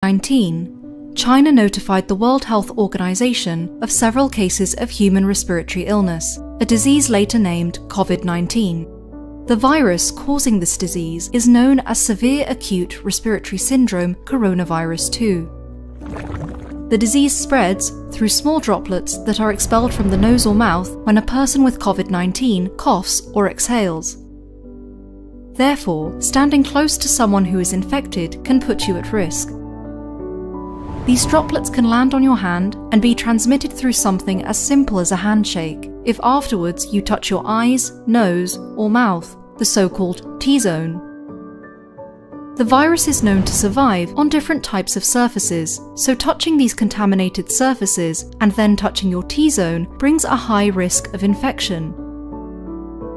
COVID-19, China notified the World Health Organization of several cases of human respiratory illness, a disease later named COVID-19. The virus causing this disease is known as severe acute respiratory syndrome coronavirus 2. The disease spreads through small droplets that are expelled from the nose or mouth when a person with COVID-19 coughs or exhales. Therefore, standing close to someone who is infected can put you at risk. These droplets can land on your hand and be transmitted through something as simple as a handshake, if afterwards you touch your eyes, nose, or mouth, the so-called T-zone. The virus is known to survive on different types of surfaces, so touching these contaminated surfaces and then touching your T-zone brings a high risk of infection.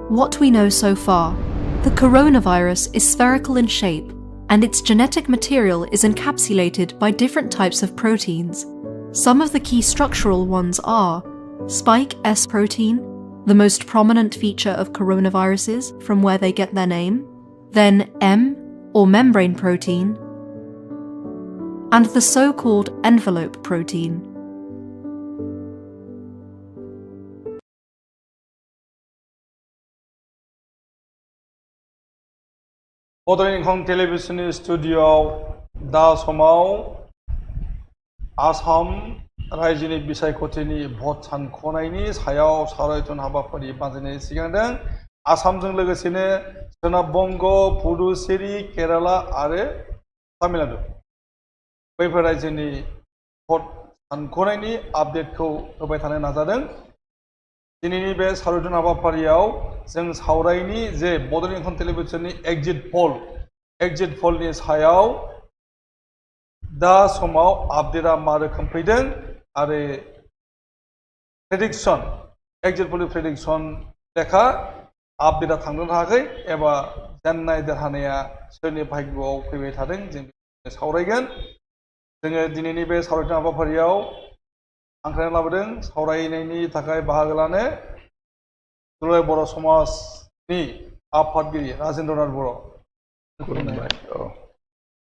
What we know so far: the coronavirus is spherical in shape, and its genetic material is encapsulated by different types of proteins. Some of the key structural ones are spike S protein, the most prominent feature of coronaviruses from where they get their name, then M, or membrane protein, and the so-called envelope protein. मदर इंखं टेलिभिजननि स्टुडिय'आव दा समाव आसाम रायजोनि बिसायख'थिनि भट सानख'नायनि सायाव सावरायथुन हाबाफारि बानजायनाय सिगांदों। आसामजों लोगोसेनो सोनाब बंग, पुडुचेरी, केराला आरो तामिलनाडु बैफोर रायजोनि भट सानख'नायनि आपडेटखौ होबाय थानो नाजादों। दिनैनि बे सावरायथुन हाबाफारियाव जों सावरायनि जे बड'लेण्ड इंखं टेलिभिजननि एग्जिट पलनि सायाव दा समाव आपडेटआ मा रोखोम फैदों आरो प्रेडिक्सन एग्जिट पलनि प्रेडिक्सन लेखा आपडेटआ थांदों थायाखै एबा जेननाय देरहानाया सोरनि भाग्यआव फैबाय थादों जों सावरायगोन। जोङो दिनैनि बे सावरायथुन हाबाफारियाव हांख्रायना लाबोदों सावरायनायनि थाखाय बाहागो लानो दुलाराय बर' समाजनि आफादगिरि राजेन्द्रनाथ बर'।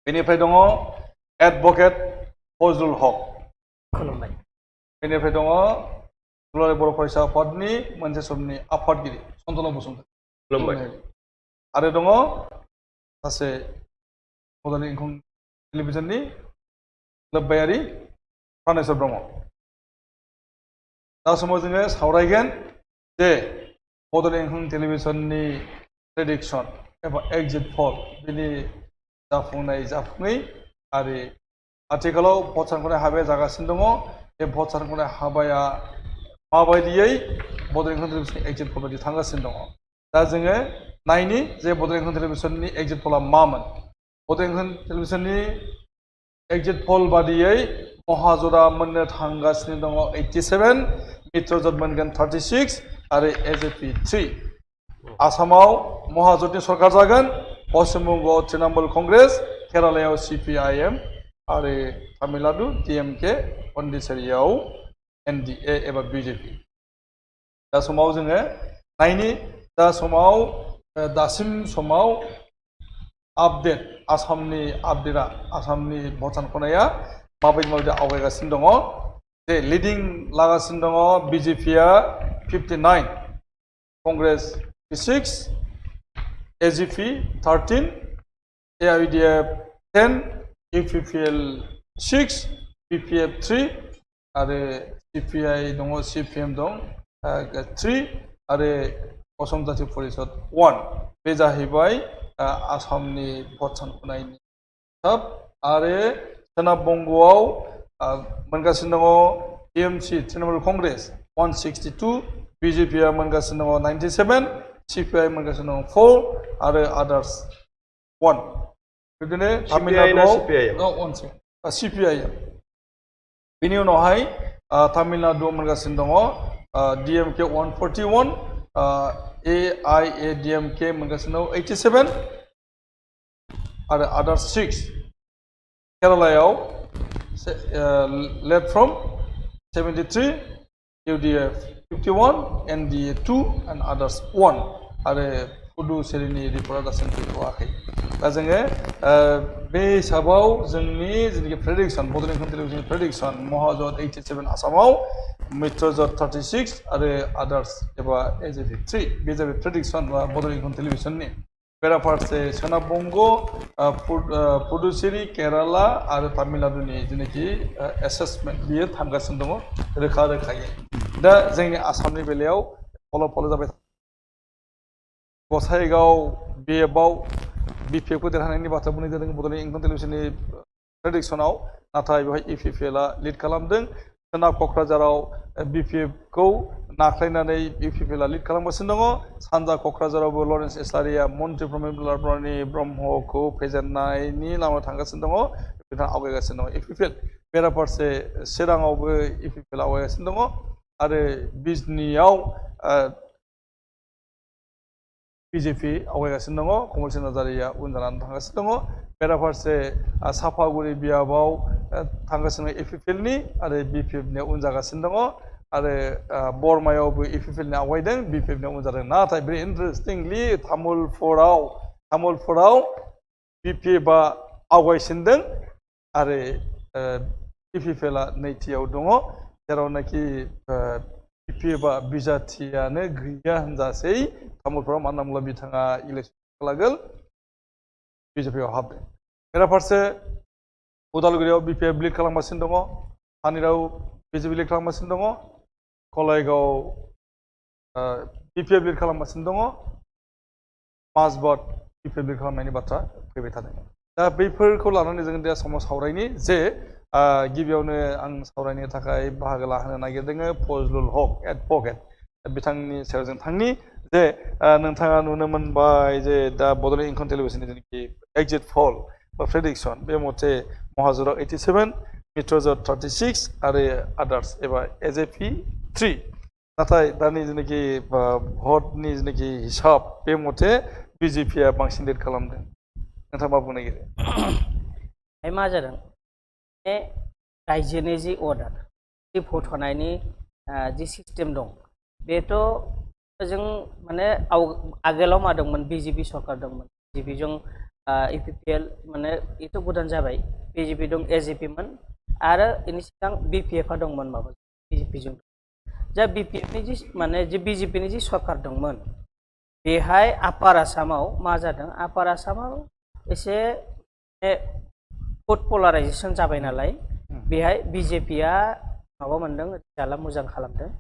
बेनिफ्राय दङ एडभकेट फजलुल हक। बेनिफ्राय दङ दुलाराय बर' फरायसा आफादनि मोनसे समनि आफादगिरि सन्तन बसुमतारी। आरो दङ सासे बड'लेण्ड इंखं टेलिभिजननि लोब्बायारि प्रानेश्वर ब्रह्म। दा समाव जोङो सावरायगोन जे बड'लेण्ड इंखं टेलिभिजननि प्रेडिक्सन एबा एग्जिट पल बिनि जाफुङै आरो आथिखालाव भट सानख'नाय हाबाया जागासिनो दङ। बे भट सानख'नाय हाबाया माबायदियै बड'लेण्ड इंखं टेलिभिजननि एग्जिट पल बायदि थांगासिनो दङ। दा जोङो नायनि जे बड'लेण्ड इंखं टेलिभिजननि एग्जिट पलआ मामोन। बड'लेण्ड इंखं टेलिभिजननि एग्जिट पल बादियै महाजरा मोननो थांगासिनो दङ 87, मित्रजोट मोनगोन 36 आरो एजेपि 3। आसामाव महाजोटनि सरकार जागोन, पश्चिम बंगआव तृणमूल कंग्रेस, केरालायाव CPIM आरो तामिलनाडु DMK, पन्डिचेरियाव NDA एबा BJP। दा समाव जोङो नायनि दा समाव दासिम समाव आपडेट आसामनि आपडेटआ आसामनि भट सानख'नाया माबायदि आवगायगासिनो दङ। जे लिडिं लागासिनो दङ BJPआ 59, Congress 6, AGP 13, AIUDF 10, UPPL 6, PPF 3 आरो CPI दङ, CPM दं 3 आरो असम जाति परिषद 1। बे जाहैबाय आसामनि भट सानख'नायनि हिसाब। आरो सोनाब बंगआव मोनगासिनो दङ TMC तृणमूल कंग्रेस 162, BJPआ मोनगासिनो दङ 97, CPI मोनगासिनो दङ 4 आरो आदार्स 1। बिदिनो तामिलनाडुआव CPIM। बेनि उनावहाय तामिलनाडुआव मोनगासिनो दङ DMK 141, AIADMK मोनगासिनो दङ 87 आरो आदार्स 6। केरालायाव led from 73, UDF 51, NDA 2 and others 1 आरो पुडुचेरीनि रिपर्टआ दासिम फैथ'वाखै दा जोङो बे हिसाबाव जोंनि जेनाखि प्रेडिक्सन बड'लेण्ड इनकाम टेलिभिजननि प्रेडिक्सन महाजन 87 आसामाव मित्रजोट 36 आरो आदार्स एबा एजेपि 3 बे जाबाय प्रेडिक्सन बा बड'लेण्ड इनकाम टेलिभिजननि बेराफारसे सोनाब बंग पुडुचेरी केराला आरो तामिलनाडुनि जेनाखि एसेसमेन्ट बियो थांगासिनो दङ रोखा रोखायै दा जोंनि आसामनि बेलायाव फल' जाबाय गसाइगाव बिएफआव बिपिएफखौ देरहानायनि बाथ्रा बुंनाय जादों बड'लेण्ड इनकाम टेलिभिजननि प्रेडिक्सनाव नाथाय बेवहाय इपिपिएलआ लिड खालामदों सोनाब क'क्राझाराव बिपिएफखौ नाख्लायनानै इपिपिएलआ लिड खालामगासिनो दङ सानजा क'क्राझारावबो लरेन्स इस्लारिया मन्त्रि प्रमोद ब्रह्मखौ फेजेननायनि लामायाव थांगासिनो दङ बिथाङा आवगायगासिनो दङ इपिपिएल बेराफारसे चिराङावबो इपिपिएल आवगायगासिनो दङ आरो बिजनीआव बिजेपि आवगायगासिनो दङ कमलसिं नार्जारिया उन जानानै थांगासिनो दङ बेराफारसे सापागुरि बियाबाव थांगासिनो दङ इपिपिएलनि आरो बिपिएफनिया उन जागासिनो दङ आरो बरमायावबो इपिपिएलनि आवगायदों बिपिएफनिया उन जादों नाथाय भेरि इन्टारेस्टिंलि तामुलपुराव बिपिएफआ आवगायसिनदों आरो इपिपिएलआ नैथियाव दङ जेरावनाखि बिपिएफआ बिजाथियानो गैया होनजासै तामुलपुराव मानो होनोब्ला बिथाङा इलेक्सन लागोन बिजेपिआव हाबदों बेराफारसे उदालगुरियाव बिपिएफ लिड खालामगासिनो दङ पानिराव बिजेपि लिड खालामगासिनो दङ कलायगाव बिपिएफ लिड खालामगासिनो दङ माजबाट बिपिएफ लिड खालामनायनि बाथ्रा फैबाय थादों दा बैफोरखौ लानानै जों दा समाव सावरायनि जे गिबियावनो आं सावरायनो थाखाय बाहागो लाहोनो नागिरदों फजलुल हक एडभकेट बिथांनि सायाव जों थांनि जे नोंथाङा नुनो मोनबाय जे दा बड'लेण्ड इनकाम टेलिभिजननि जेनाखि एग्जिट पल बा प्रेडिक्सन बे मथे महाजोटआव 87 मित्रजोट 36 आरो आदार्स एबा एजेपि 3 नाथाय दानि जेनाखि भटनि जेनाखि हिसाब बे मथे बिजेपिआ बांसिन लिड खालामदों नोंथाङा मा बुंनो नागिरो मा जादों रायजोनि जि अर्डार जि भट होनायनि जि सिस्टेम दं बेथ' जों माने आगोलाव मा दंमोन बिजेपि सरकार दंमोन बिजेपिजों इपिपिएल माने बेथ' गोदान जाबाय बिजेपि दं एजेपिमोन आरो बेनि सिगां बिपिएफआ दंमोन माबा बिजेपिजों जा बिपिएफनि जि माने जि बिजेपिनि जि सरकार दंमोन बेहाय आपार आसामाव मा जादों आपार आसामाव एसे भट पलाराइजेसन जाबाय नालाय बेहाय बिजेपिआ माबा मोनदों रिजाल्टआ मोजां खालामदों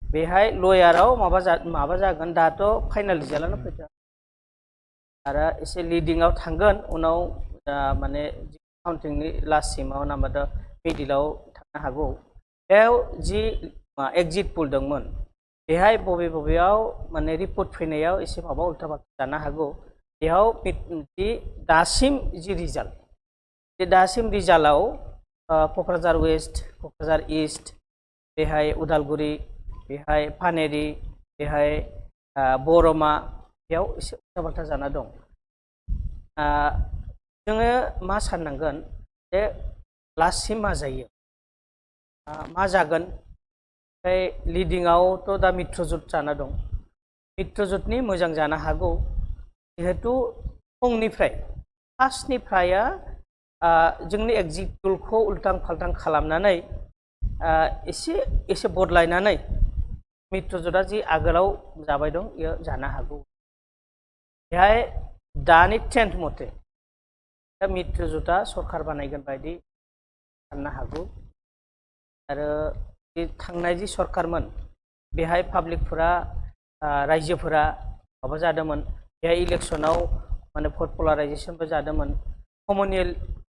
बेहाय लयाराव माबा जागोन दाथ' फाइनाल रिजाल्टआनो फैदों आरो एसे लिडिंआव थांगोन उनाव माने काउन्टिंनि लास्टसिमाव नामादा मिडिलाव थांनो हागौ बेयाव जि एग्जिट पोल दंमोन बेहाय बबेयाव माने रिपर्ट फैनायाव एसे माबा उल्था फाल्था जानो हागौ बेयाव जि दासिम जि रिजाल्ट बे दासिम रिजाल्टआव क'क्राझार वेस्ट क'क्राझार इस्ट बेहाय उदालगुरि बेहाय पानेरि बेहाय बरमा बेयाव एसे उल्था फाल्था जाना दं जोङो मा साननांगोन जे लास्टसिम मा जायो मा जागोन ओमफ्राय लिडिंआवथ' दा मित्रजोट जाना दं मित्रजोटनि मोजां जानो हागौ जिहेतु फुंनिफ्राय फार्स्टनिफ्राय जोंनि एग्जिट पोलखौ उल्टां फाल्टां खालामनानै एसे बदलायनानै मित्रजोटआ जि आगोलाव जाबाय दं बेयो जानो हागौ बेहाय दानि ट्रेन्ड मथे दा मित्रजोटआ सरकार बानायगोन बायदि साननो हागौ आरो जि थांनाय जि सरकारमोन बेहाय पाब्लिकफोरा रायजोफोरा माबा जादोंमोन बेहाय इलेक्सनाव माने भट पलाराइजेसनबो जादोंमोन कमनियेल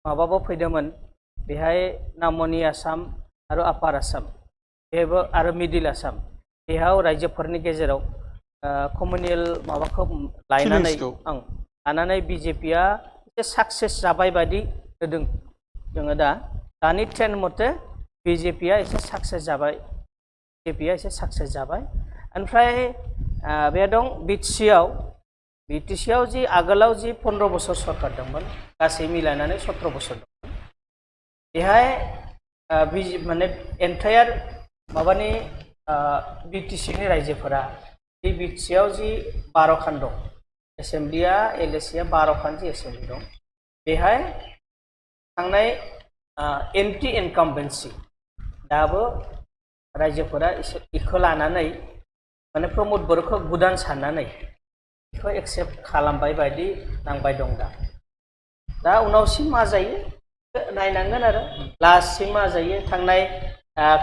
माबाबो फैदोंमोन बेहाय नामनि आसाम आरो आपार आसाम बेहायबो आरो मिडिल आसाम बेहाव रायजोफोरनि गेजेराव कमनियेल माबाखौ लानानै बिजेपिआ एसे साक्सेस जाबाय बायदि होदों जोङो दानि ट्रेन्ड मथे बिजेपिआ एसे साक्सेस जाबाय ओमफ्राय बे दं बिटिसिआव जि आगोलाव जि 15 बोसोर सरकार दंमोन गासै मिलायनानै 17 बोसोर दंमोन बेहाय माने एन्टायार माबानि बिटिसिनि रायजोफोरा जि बिटिसिआव जि 12 खान दं एसेम्ब्लिया एलएसिया 12 खानजि एसेम्ब्लि दं बेहाय थांनाय एन्टि इनकाम्बेन्सि दाबो रायजोफोरा इखौ लानानै माने प्रमोद बर'खौ गोदान साननानै इखौ एक्सेप्ट खालामबाय बायदि नांबाय दं दा उनावसिम मा जायो नायनांगोन आरो लास्टसिम मा जायो थांनाय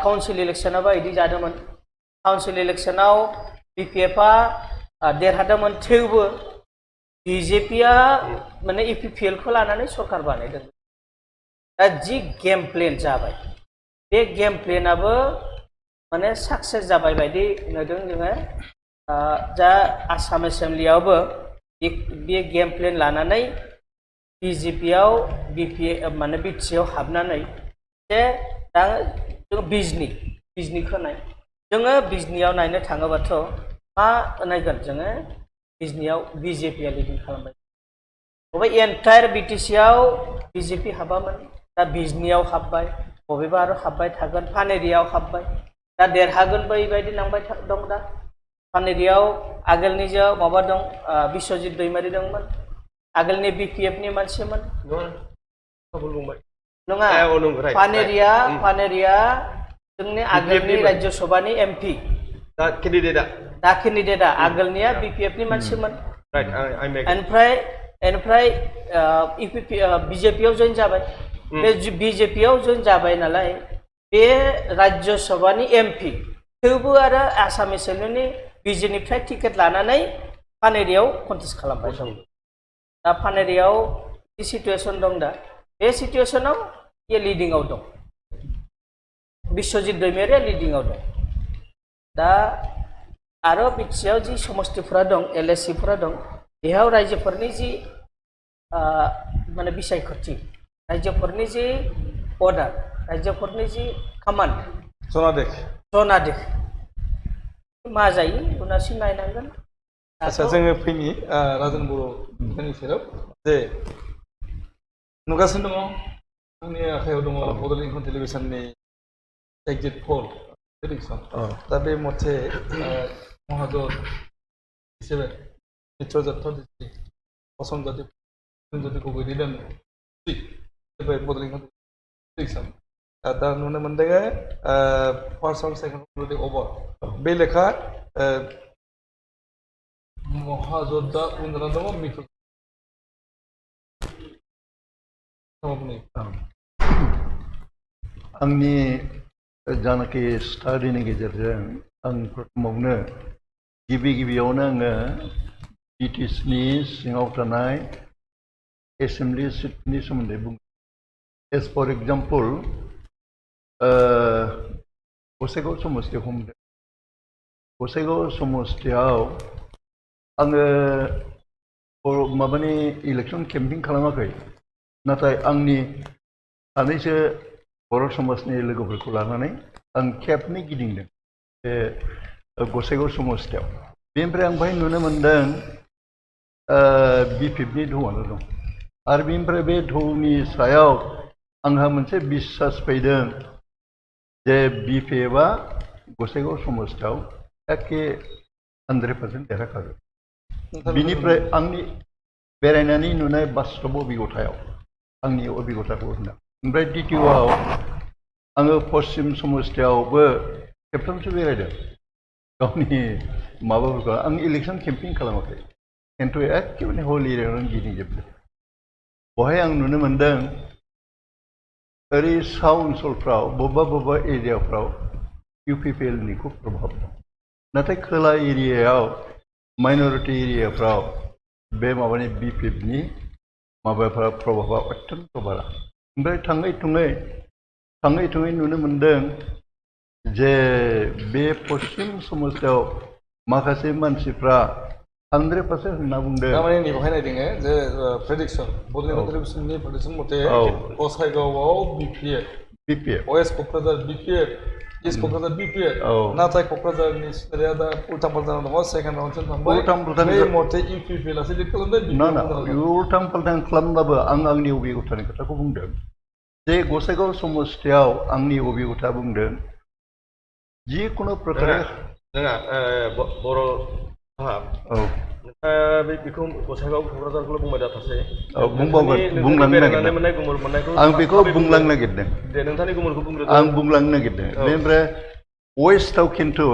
काउन्सिल इलेक्सनावबो बिदि जादोंमोन काउन्सिल इलेक्सनाव बिपिएफआ देरहादोंमोन थेवबो बिजेपिआ माने इपिपिएलखौ लानानै सरकार बानायदों दा जि गेम प्लेन जाबाय बे गेम प्लेनाबो माने साक्सेस जाबाय बायदि नुदों जोङो जा आसाम एसेम्ब्लियावबो बे गेम प्लेन लानानै बिजेपिआव माने बिटिसिआव हाबनानै जे दा जों बिजनिखौ नाय जोङो बिजनियाव नायनो थाङोबाथ' मा नायगोन जोङो बिजनियाव बिजेपिआ लिडिं खालामबाय बबे एन्टायार बिटिसिआव बिजेपि हाबामोन दा बिजनियाव हाबबाय बबेबा आरो हाबबाय थागोन पानेरियाव हाबबाय दा देरहागोन बेबायदि नांबाय दं दा पानेरियाव आगोलनि जो माबा दं बिश्वजित दैमारि दंमोन आगोलनि बिपिएफनि मानसिमोन नङा पानेरिया जोंनि आगोलनि राज्य सभानि एमपि दा केन्डिडेटआ आगोलनिया बिपिएफनि मानसिमोन ओमफ्राय बिजेपिआव जइन जाबाय बे बिजेपिआव जइन जाबाय नालाय बे राज्य सभानि एमपि थेवबो आरो आसाम एसेम्ब्लिनि बिजेनिफ्राय टिकेट लानानै पानेरियाव कन्टेस्ट खालामबाय दं दा पानेरियाव जि सिटुएसन दं दा बे सिटुएसनाव ये लिडिंआव दं बिश्वजित दैमारिया लिडिंआव दं दा आरो बिटिसिआव जि समस्तिफोरा दं एलएसिफोरा दं बेयाव रायजोफोरनि जि माने बिसायख'थि रायजोफोरनि जि अर्डार रायजोफोरनि जि कामान्ड जनादेश मा जायो उनावसिम नायनांगोन आच्छा जोङो फैनि राजन बर'नि सेराव जे नुगासिनो दङ आंनि आखायाव दङ बड'लेण्ड इंखं टेलिभिजननि एक्जिट पल प्रेडिक्सन दा बे मथे महाजन हिसाबै मित्रजात असम जाति गगৈ दैदेन बड'लेण्ड इंखं प्रेडिक्सन दा नुनो मोनदों फार्स्ट राउन्ड सेकेन्ड अभार बे लेखा महाजोता उन्दुना दङ मित्र आंनि जानाखि स्टाडिनि गेजेरजों आं प्रथमावनो गिबियावनो आङो बिटिसिनि सिङाव थानाय एसेम्ब्लि सिटनि सोमोन्दै बुंदों एज फर एग्जाम्पल गसाइगाव समस्तियाव हमदों गसाइगाव समस्तियाव आङो माबानि इलेक्सन केम्पिं खालामाखै नाथाय आंनि सानैसो बर' समाजनि लोगोफोरखौ लानानै आं खेबनै गिदिंदों बे गसाइगाव समस्तियाव बेनिफ्राय आं बेहाय नुनो मोनदों बिपिएफनि ढौआनो दं आरो बेनिफ्राय बे ढौनि सायाव आंहा मोनसे बिश्वास फैदों जे बिपिएफआ गसाइगाव समस्तियाव एखे 100% देरहाखागोन बिनिफ्राय आंनि बेरायनानै नुनाय बास्तब अभिगथायाव आंनि अभिगथाखौ होनदों ओमफ्राय द्वितीयआव आङो पश्चिम समस्तियावबो खेबथामसो बेरायदों गावनि माबाफोरखौ आं इलेक्सन केम्पिं खालामाखै खिन्थु एखेबारे हल एरियायावनो गिदिंजोबदों बहाय आं नुनो मोनदों ओरै सा ओनसोलफ्राव बबेबा एरियाफ्राव इउपिपिएलनि खुब प्रभाब दं नाथाय खोला एरियायाव माइनरिटि एरियाफ्राव बे माबानि बिपिएफनि माबाफ्रा प्रभाबा अत्यन्त बारा ओमफ्राय थाङै थुङै नुनो मोनदों जे बे पश्चिम समस्तियाव माखासे मानसिफ्रा 100% होनना बुंदों तारमाने नैबेहाय नायदों जे प्रेडिक्सन बड'लेण्ड टेलिभिजननि प्रेडिक्सन मथे गसाइगावआव BPF west Kokrajhar BPF east Kokrajhar BPF नाथाय क'क्राझारनि सिनारिया दा उल्टां फाल्टां दङ सेकेन्ड राउन्डसिम थांबाय बे मथे इउपिपिएलआसो लिड खालामदों उल्टां फाल्टां खालामब्लाबो आं आंनि अभिगथानि खोथाखौ बुंदों जे गसाइगाव समस्तियाव आंनि अभिगथा बुंदों जिखुनु प्रकारे जोंहा बर' औ बेखौ गसाइगाव क'क्राझारखौल' बुंबाय जाथारसै बुंलांनो नागिरदों मोननाय गुमुर मोननायखौ आं बेखौ बुंलांनो नागिरदों दे नोंथांनि गुमुरखौ बुंग्रोदो आं बुंलांनो नागिरदों बेनिफ्राय वेस्टआव खिन्थु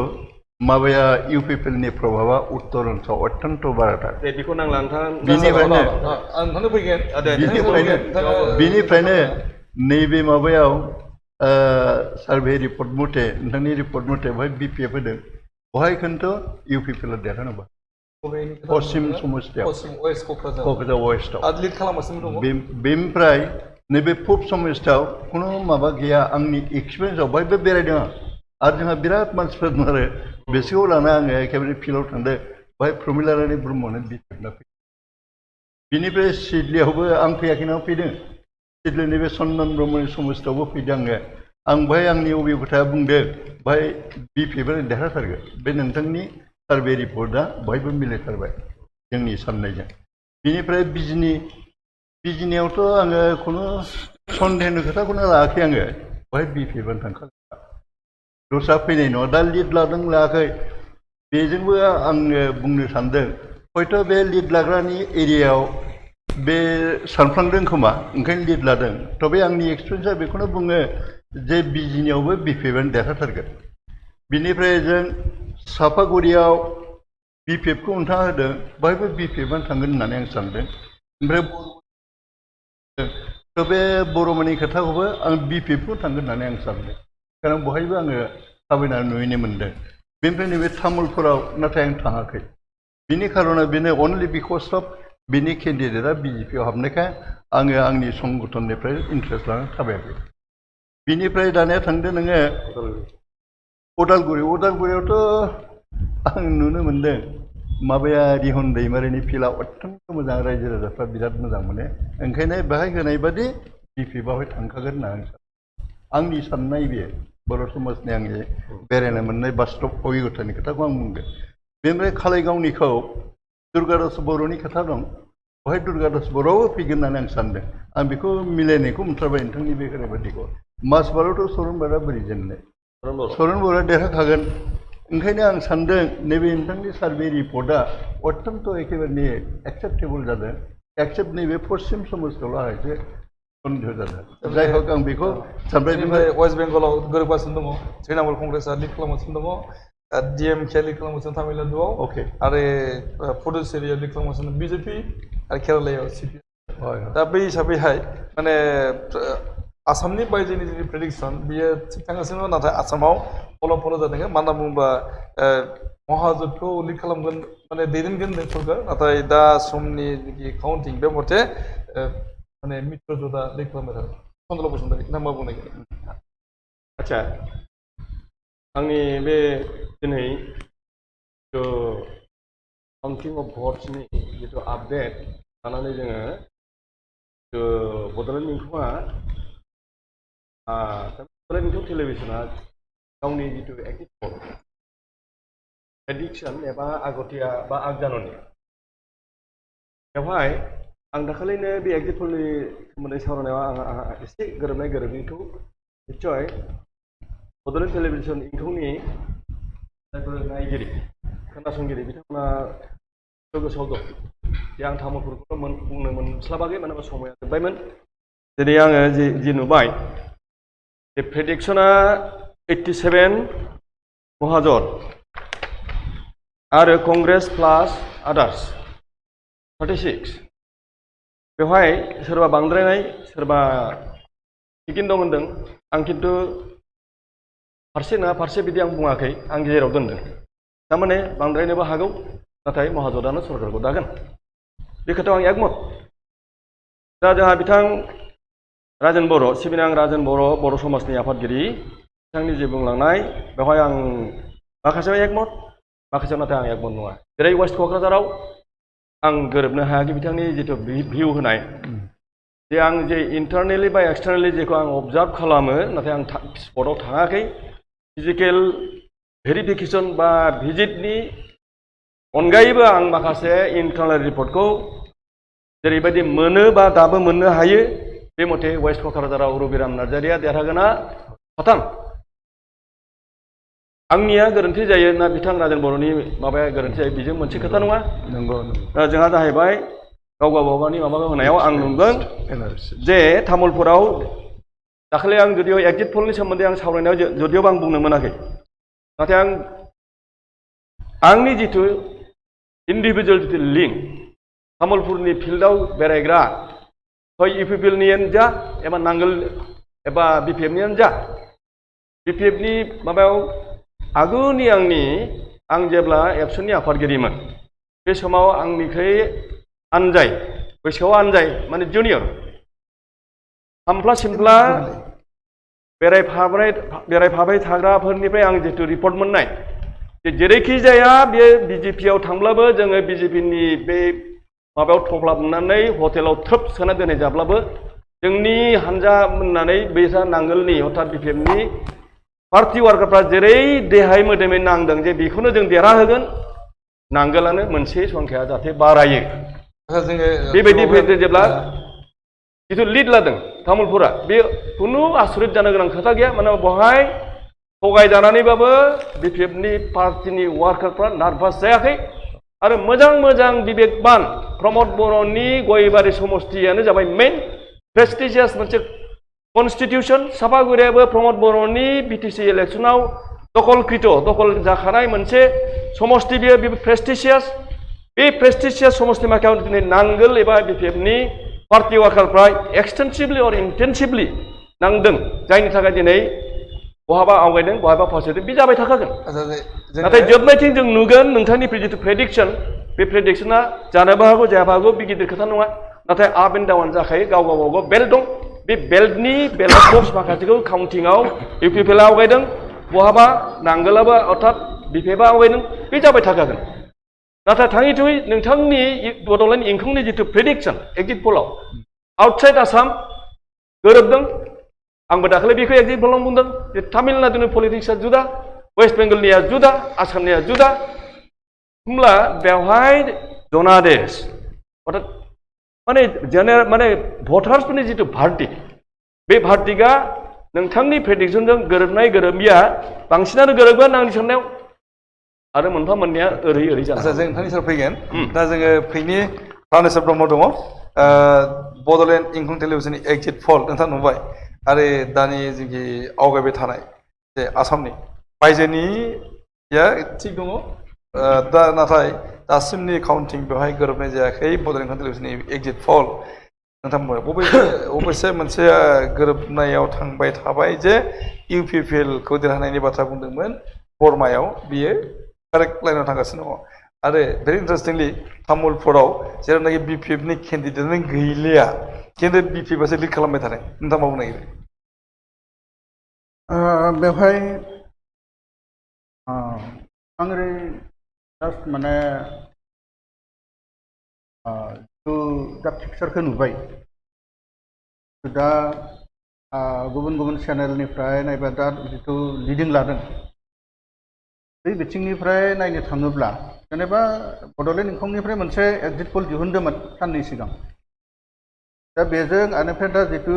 माबाया इउपिपिएलनि प्रभाबा उत्तर ओनसोलाव अत्यन्त बाराथार दे बेखौ नांला नोंथां बिनिफ्रायनो आं नोंथांनो फैगोन बिनिफ्रायनो नैबे माबायाव सार्भे रिपर्ट मथे नोंथांनि रिपर्ट मथे बेवहाय बिपिएफ होदों बेवहाय खिन्थु इउपिपिएल देरहानोबा पश्चिम समस्तियाव क'क्राझार वेस्टआव लिड खालामगासिनो दङ बेनिफ्राय नैबे पुब समस्तियाव खुनु माबा गैया आंनि एक्सपिरियेन्सआव बाहायबो बेरायदों आरो जोंहा बिराद मानसिफोर दं आरो बेसोरखौ लाना आङो एखेबारे फिल्डआव थांदों बाहाय प्रमिला रानी ब्रह्मनो बिफेबना फैदों बिनिफ्राय सिडलियावबो आं फैयाखैना फैदों सिडलि नैबे चन्दन ब्रह्मनि समस्तियावबो फैदों आं बाहाय आंनि अभिगथा बुंदों बाहाय बिपिएफआ देरहाथारगोन बे नोंथांनि सार्भे रिपर्टआ बयबो मिलायथारबाय जोंनि साननायजों बिनिफ्राय बिजिनियावथ' आङो खुनु सन्देहनि खोथाखौनो लायाखै आङो बाहाय बिपिएफआनो थांखागोन दस्रा फैनाय नङा दा लिड लादों लायाखै बेजोंबो आङो बुंनो सानदों हयथ' बे लिड लाग्रानि एरियायाव बे सानफ्लांदों खोमा ओंखायनो लिड लादों थेवबो आंनि एक्सपिरियेन्सआ बेखौनो बुङो जे बिजिनियावबो बिपिएफआनो देरहाथारगोन बिनिफ्राय जों सापागुरियाव बिपिएफखौ नोंथाङा होदों बाहायबो बिपिएफआनो थांगोन होननानै आं सानदों ओमफ्राय बे बर'मोननि खोथाखौबो आं बिपिएफखौ थांगोन होननानै आं सानदों कारण बहायबो आङो थाबायनानै नुहैनो मोनदों बेनिफ्राय नैबे तामुलपुराव नाथाय आं थाङाखै बिनि खारना बेनो अनलि बिकज अफ बिनि केन्डिडेटआ बिजेपिआव हाबनायखाय आङो आंनि संगठननिफ्राय इन्ट्रेस्ट लानानै थाबायाखै बिनिफ्राय दानिया थांदों नोङो उदालगुरियावथ' आं नुनो मोनदों माबाया रिहन दैमारिनि फिल्डआ अत्यन्त मोजां रायजो राजाफ्रा बिराद मोजां मोनो ओंखायनो बेहाय होनाय बादि बिपिएफआवहाय थांखागोन होनना आं आंनि साननाय बे बर' समाजनि आंनि बेरायनो मोननाय बास्तब अभिगतानि खोथाखौ आं बुंदों बेनिफ्राय कालाइगावनिखौ दुर्गादास बर'नि खोथा दं बेवहाय दुर्गादास बर'आबो फैगोन होननानै आं सानदों आं बेखौ मिलायनायखौ मोनथारबाय नोंथांनि बे ओरैबायदिखौ मासबारावथ' सरनबारा बोरै जेननो सरन बर'आ देरहाखागोन ओंखायनो आं सानदों नैबे नोंथांनि सार्भे रिपर्टआ अत्यन्त एखेबारे एक्सेप्टेबल जादों एक्सेप्ट नैबे पश्चिम समस्तियावल' सन्देह जादों जाय हक आं बेखौ सानबाय वेस्ट बेंगलाव गोरोबगासिनो दङ तृणमूल कंग्रेसआ लिड खालामगासिनो दङ डिएमके लिड खालामगासिनो तामिलनाडुआव आरो पुडुचेरियाव लिड खालामगासिनो बिजेपि आरो केरालायाव सिपिएम दा बै हिसाबैहाय माने आसामनि बायजोनि जि प्रेडिक्सन बियो थिग थांगासिनो नाथाय आसामाव फल' जादों मानो होनना बुङोबा महाजोतखौ लिड खालामगोन माने दैदेनगोन सरकार नाथाय दा समनि जि काउन्टिं बे मथे माने मित्रजोतआ लिड खालामबाय थादों चन्द्र बसुमतारी ना मा बुंनाय आदसा आंनि बे दिनै काउन्टिं अफ भट्सनि जिथु आपडेट लानानै जोङो बड'लेण्ड इंखुङा बड'लेण्ड इंखुं टेलिभिसना गावनि जिथु एक्टिभ प्रेडिक्सन एबा आगतिया बा आगजाननि बेवहाय आं दाखालिनो बे एक्जिट पलनि सोमोन्दै सावरायनायाव आंहा एसे गोरोबनायखौ निस्सय बड'लेण्ड टेलिभिसन इंखुंनि जायफोर नायगिरि खोनासंगिरि बिथांमोना गोसोआव दं जे आं तामुलपुरखौ बुंनो मोनस्लाबाखै मानो होनबा समाया जोब्बायमोन दिनै आङो जि नुबाय बे प्रेडिक्सना 87 महाजन आरो कंग्रेस प्लास आदार्स 36 बेवहाय सोरबा बांद्रायनाय सोरबा थिगैनो दं होनदों आं खिन्थु फारसे नङा फारसे बिदि आं बुङाखै आं गेजेराव दोनदों थारमाने बांद्रायनोबो हागौ नाथाय महाजोतआनो सरकारखौ दागोन बे खोथायाव आं एकमत दा जोंहा बिथां राजेन बर' सिबिनां राजेन बर' समाजनि आफादगिरि बिथांनि जे बुंलांनाय बेवहाय आं माखासेयाव एकमत माखासेयाव नाथाय आं एकमत नङा जेरै वेस्ट क'क्राझाराव आं गोरोबनो हायाखै बिथांनि जिथु भिउ होनाय जे आं जे इन्टारनेलि बा एक्सटारनेलि जेखौ आं अबजार्भ खालामो नाथाय आं स्पटआव थाङाखै फिजिकेल भेरिफिकेसन बा भिजिटनि अनगायैबो आं माखासे इन्टारनेल रिपर्टखौ जेरैबायदि मोनो बा दाबो मोननो हायो बे मथे वेस्ट क'क्राझाराव रबिराम नार्जारिया देरहागोना खथाम आंनिया गोरोन्थि जायो ना बिथां राजेन बर'नि माबाया गोरोन्थि जायो बेजों मोनसे खोथा नङा नंगौ जोंहा जाहैबाय गाव गावबागावनि माबा होनायाव आं नुदों एनालिसिस जे तामुलपुराव दाखालि आं जुदिअ एक्जिट पलनि सोमोन्दै आं सावरायनायाव जुदिअ आं बुंनो मोनाखै नाथाय आंनि जिथु इन्डिभिजुवेल जिथु लिंक तामुलपुरनि फिल्डआव बेरायग्रा हय इउपिपिएलनियानो जा एबा नांगोल एबा बिपिएफनियानो जा बिपिएफनि माबायाव आगुनि आं जेब्ला एबसुनि आफादगिरिमोन बे समाव आंनिख्रुइ आनजाय बैसोआव आनजाय माने जुनियर हामफ्ला सिमफ्ला बेरायफाबाय थाग्राफोरनिफ्राय आं जिथु रिपर्ट मोननाय जेरैखि जाया बे बिजेपियाव थांब्लाबो जोङो बिजेपिनि बे माबायाव थफ्लाबनानै हटेलाव थ्रोब सोना दोननाय जाब्लाबो जोंनि हानजा होननानै बैसा नांगोलनि अर्थात बिपिएफनि पार्टि वार्कारफ्रा जेरै देहाय मोदोमै नांदों जे बेखौनो जों देरहाहोगोन नांगोलानो मोनसे संख्या जाहाथे बारायो बेबायदि जेब्ला जिथु लिड लादों तामुलपुरा बे खुनु आसरित जानो गोनां खोथा गैया मानोना बेवहाय थगायजानानैबाबो बिपिएफनि पार्टिनि वार्कारफ्रा नार्भास जायाखै आरो मोजां बिबेकबान प्रमद बर'नि गयबारि समष्टियानो जाबाय मेइन प्रेस्टिजियास मोनसे कनस्टिटिउसन सापागुरियाबो प्रमद बर'नि बिटिसि इलेक्सनाव दखल जाखानाय मोनसे समष्टि बेयो प्रेस्टिजियास बे प्रेस्टिजियास समष्टि माखायाव दिनै नांगोल एबा बिपिएफनि पार्टि वार्कारफ्रा एक्सटेन्सिभलि अर इन्टेन्सिभलि नांदों जायनि थाखाय दिनै बहाबा आवगायदों बहाबा फावसायदों बे जाबाय थाखागोन नाथाय जोबनायथिं जों नुगोन नोंथांनि जिथु प्रेडिक्सन बे प्रेडिक्सना जानोबो हागौ जायाबो हागौ बे गिदिर खोथा नङा नाथाय आप एन्ड डाउन जाखायो गाव गावबागाव बेल्ट दं बे बेल्टनि बेलट बक्स माखासेखौ काउन्टिंआव इउपिपिएलआ आवगायदों बहाबा नांगोलाबो अर्थात बिपिएफआ आवगायदों बे जाबाय थाखागोन नाथाय थाङै थुङै नोंथांनि बड'लेण्ड इंखंनि जिथु प्रेडिक्सन एक्जिट पलाव आउटसाइड आसाम गोरोबदों आंबो दाखालि बेखौ एक्जिट पलाव बुंदों जे तामिलनाडुनि पलिटिक्सआ जुदा वेस्ट बेंगलनिया जुदा आसामनिया जुदा होमब्ला बेवहाय जनादेश अर्थात माने भटार्सफोरनि जिथु भार्टिक बे भार्टिकआ नोंथांनि प्रेडिक्सनजों गोरोबनाय गोरोबिया बांसिनानो गोरोबगोन आंनि साननायाव आरो मोनफा मोननैया ओरै जानो जों नोंथांनि सायाव फैगोन दा जोङो फैनि प्रानेश्वर ब्रह्म दङ बड'लेण्ड इंखं टेलिभिजननि एक्जिट पल नोंथाङा नुबाय आरो दानि जोंनि आवगायबाय थानाय जे आसामनि बायजोनिया थिग दङ दा नाथाय दासिमनि काउन्टिं बेवहाय गोरोबनाय जायाखै बड'लेण्ड इंखं टेलिभिजननि एक्जिट पल नोंथां बबेसे मोनसे गोरोबनायाव थांबाय थाबाय जे इउपिपिएलखौ देरहानायनि बाथ्रा बुंदोंमोन बरमायाव बियो कारेक्ट लाइनाव थांगासिनो दङ आरो भेरि इन्टारेस्टिंलि तामुलपुराव जेरावनाखि बिपिएफनि केन्डिडेटआनो गैलिया खिन्थु बिपिएफआसो लिड खालामबाय थादों नोंथाङा मा बुंनो नागिरो बेवहाय आं ओरै जास्ट माने दा पिक्सारखौ नुबाय दा गुबुन चेनेलनिफ्राय नायबा दा जिथु लिडिं लादों बे बिथिंनिफ्राय नायनो थाङोब्ला जेनेबा बड'लेण्ड इंखंनिफ्राय मोनसे एक्जिट पल दिहुनदोंमोन साननै सिगां दा बेजों आनिफ्राय दा जिथु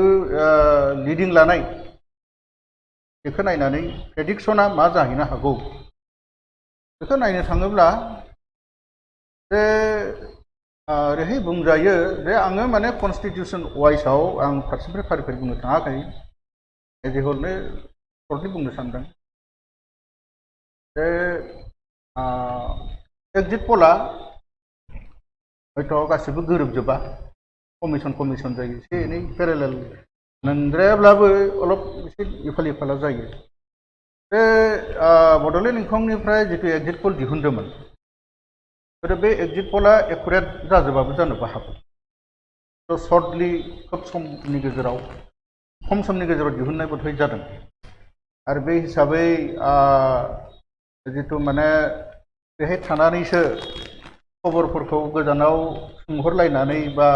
लिडिं लानाय बेखौ नायनानै प्रेडिक्सना मा जाहैनो हागौ बेखौ नायनो थाङोब्ला जे ओरैहाय बुंजायो जे आङो माने कनस्टिटिउसन वाइसआव आं फारसेनिफ्राय फारि फारि बुंनो थाङाखै एज ए हलनो सर्टलि बुंनो सानदों जे एक्जिट पला हयथ' गासिबो गोरोबजोबा कमिसन जायो एसे एनै पेरेलेल नंद्रायाब्लाबो अलप एसे इफाल इफाला जायो बे बड'लेण्ड इंखंनिफ्राय जिथु एक्जिट पल दिहुनदोंमोन बे एक्जिट पला एकुरेट जाजोबाबो जानोबो हागौ थ' सर्टलि खोब समनि गेजेराव खम समनि गेजेराव दिहुननाय बोथोर जादों आरो बे हिसाबै जिथु माने बेहाय थानानैसो खबरफोरखौ गोजानाव सोंहरलायनानै बा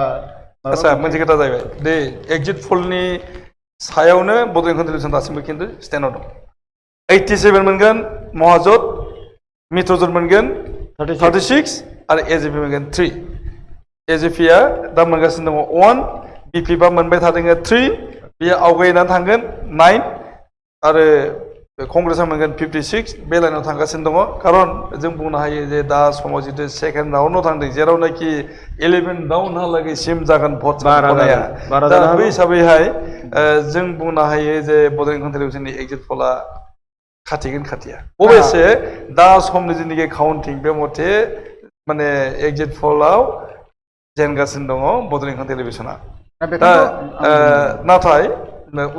आच्छा मोनसे खोथा जाहैबाय बे एक्जिट पलनि सायावनो बड'लेण्ड इंखं टेलिभिजन दासिमबो खिन्थु स्टेन्डआव दं 87 मोनगोन महाजोत मित्रजोत मोनगोन 36 आरो एजेपि मोनगोन 3 एजेपिया दा मोनगासिनो दङ 1 बिपिएफआ मोनबाय थादों 3 बेयो आवगायनानै थांगोन 9 आरो कंग्रेसा मोनगोन 56 बे लाइनाव थांगासिनो दङ खारन जों बुंनो हायो जे दा समाव जितु सेकेन्ड राउन्डआव थांदों जेरावनाखि 11 राउन्डहालागै सिम जागोन भट सायख'नाया दा बै हिसाबैहाय जों बुंनो हायो जे बड'लेण्ड कन्टेलिभिजननि एग्जिट पला खाथिगोन खाथिया अबयसे दा समनि जिनिखि काउन्टिं बे मथे माने एग्जिट पलाव जेनगासिनो दङ बड'लेण्ड कन्टेलिभिजना दा नाथाय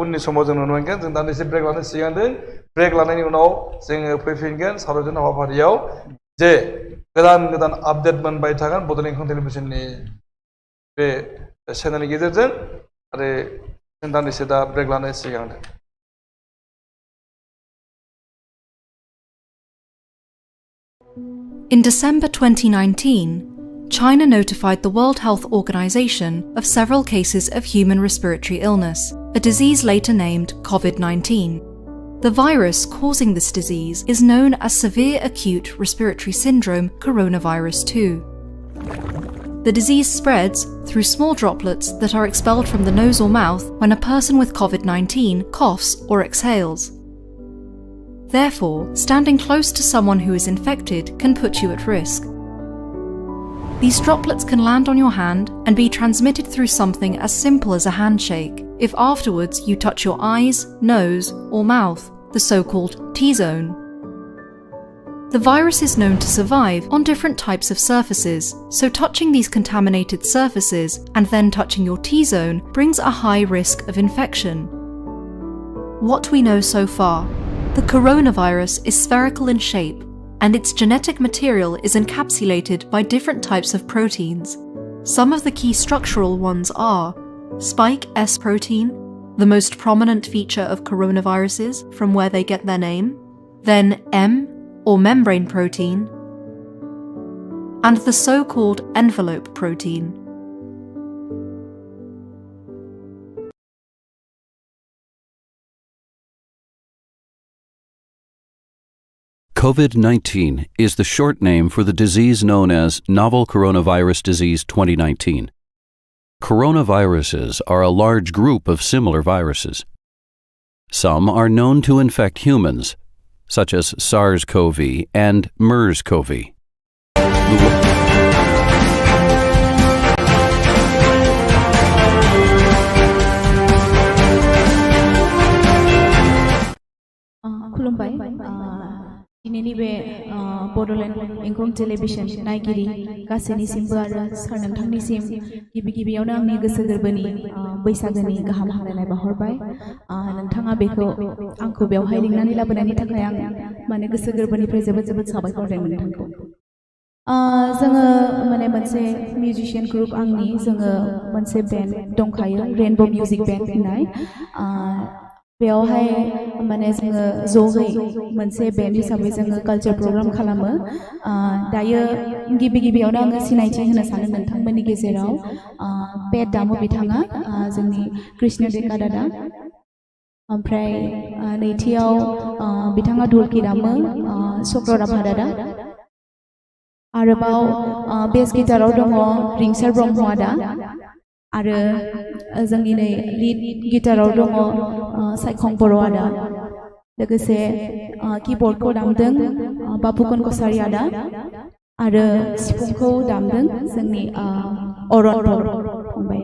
उननि समाव जों नुनो मोनगोन जों दान्दिसे ब्रेक लानो सिगांदों ब्रेक लानायनि उनाव जोङो फैफिनगोन सावरायजों हाबाफारियाव जे गोदान गोदान आपडेट मोनबाय थागोन बड'लेण्ड कन्टेलिभिजननि बे चेनेलनि गेजेरजों आरो जों दान्दिसे दा ब्रेक लानो सिगांदों In December 2019, China notified the World Health Organization of several cases of human respiratory illness, a disease later named COVID-19. The virus causing this disease is known as severe acute respiratory syndrome coronavirus 2. The disease spreads through small droplets that are expelled from the nose or mouth when a person with COVID-19 coughs or exhales. Therefore, standing close to someone who is infected can put you at risk. These droplets can land on your hand and be transmitted through something as simple as a handshake if afterwards you touch your eyes, nose, or mouth, the so-called T-zone. The virus is known to survive on different types of surfaces, so touching these contaminated surfaces and then touching your T-zone brings a high risk of infection. What we know so far: the coronavirus is spherical in shape, and its genetic material is encapsulated by different types of proteins. Some of the key structural ones are spike S protein, the most prominent feature of coronaviruses from where they get their name, then M or membrane protein, and the so-called envelope protein. COVID-19 is the short name for the disease known as Novel Coronavirus Disease 2019. Coronaviruses are a large group of similar viruses. Some are known to infect humans, such as SARS-CoV and MERS-CoV. खुलुमबाय दिनैनि बे Bodoland इंखं television नायगिरि गासैनिसिमबो आरो सार नोंथांनिसिम गिबि गिबियावनो आंनि गोसो गोरबोनि बैसागोनि गाहाम हामलायनाय बावहरबाय नोंथाङा बेखौ आंखौ बेवहाय लिंनानै लाबोनायनि थाखाय आं माने गोसो गोरबोनिफ्राय जोबोद जोबोद साबायखर होदों नोंथांखौ जोङो माने मोनसे मिउजिशियान ग्रुप आंनि जोङो मोनसे बेन्ड दंखायो रेनबो मिउजिक बेन्ड होननाय बेयावहाय माने जोङो ज'यै मोनसे बेन्ड हिसाबै जोङो कालचार प्रग्राम खालामो दायो गिबि गिबियावनो आङो सिनायथि होनो सानो नोंथांमोननि गेजेराव पेट दामो बिथाङा जोंनि कृष्ण डेका दादा ओमफ्राय नैथियाव बिथाङा ढोलकी दामो चक्र राभा दादा आरोबाव बेस गिटाराव दङ रिंसार ब्रह्म आदा आरो जोंनि नै लिड गिटाराव दङ सायखं बर' आदा लोगोसे कीबोर्डखौ दामदों बापुकन कसारी आदा आरो सिफुंखौ दामदों जोंनि अरन बर' फंबाय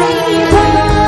Bye.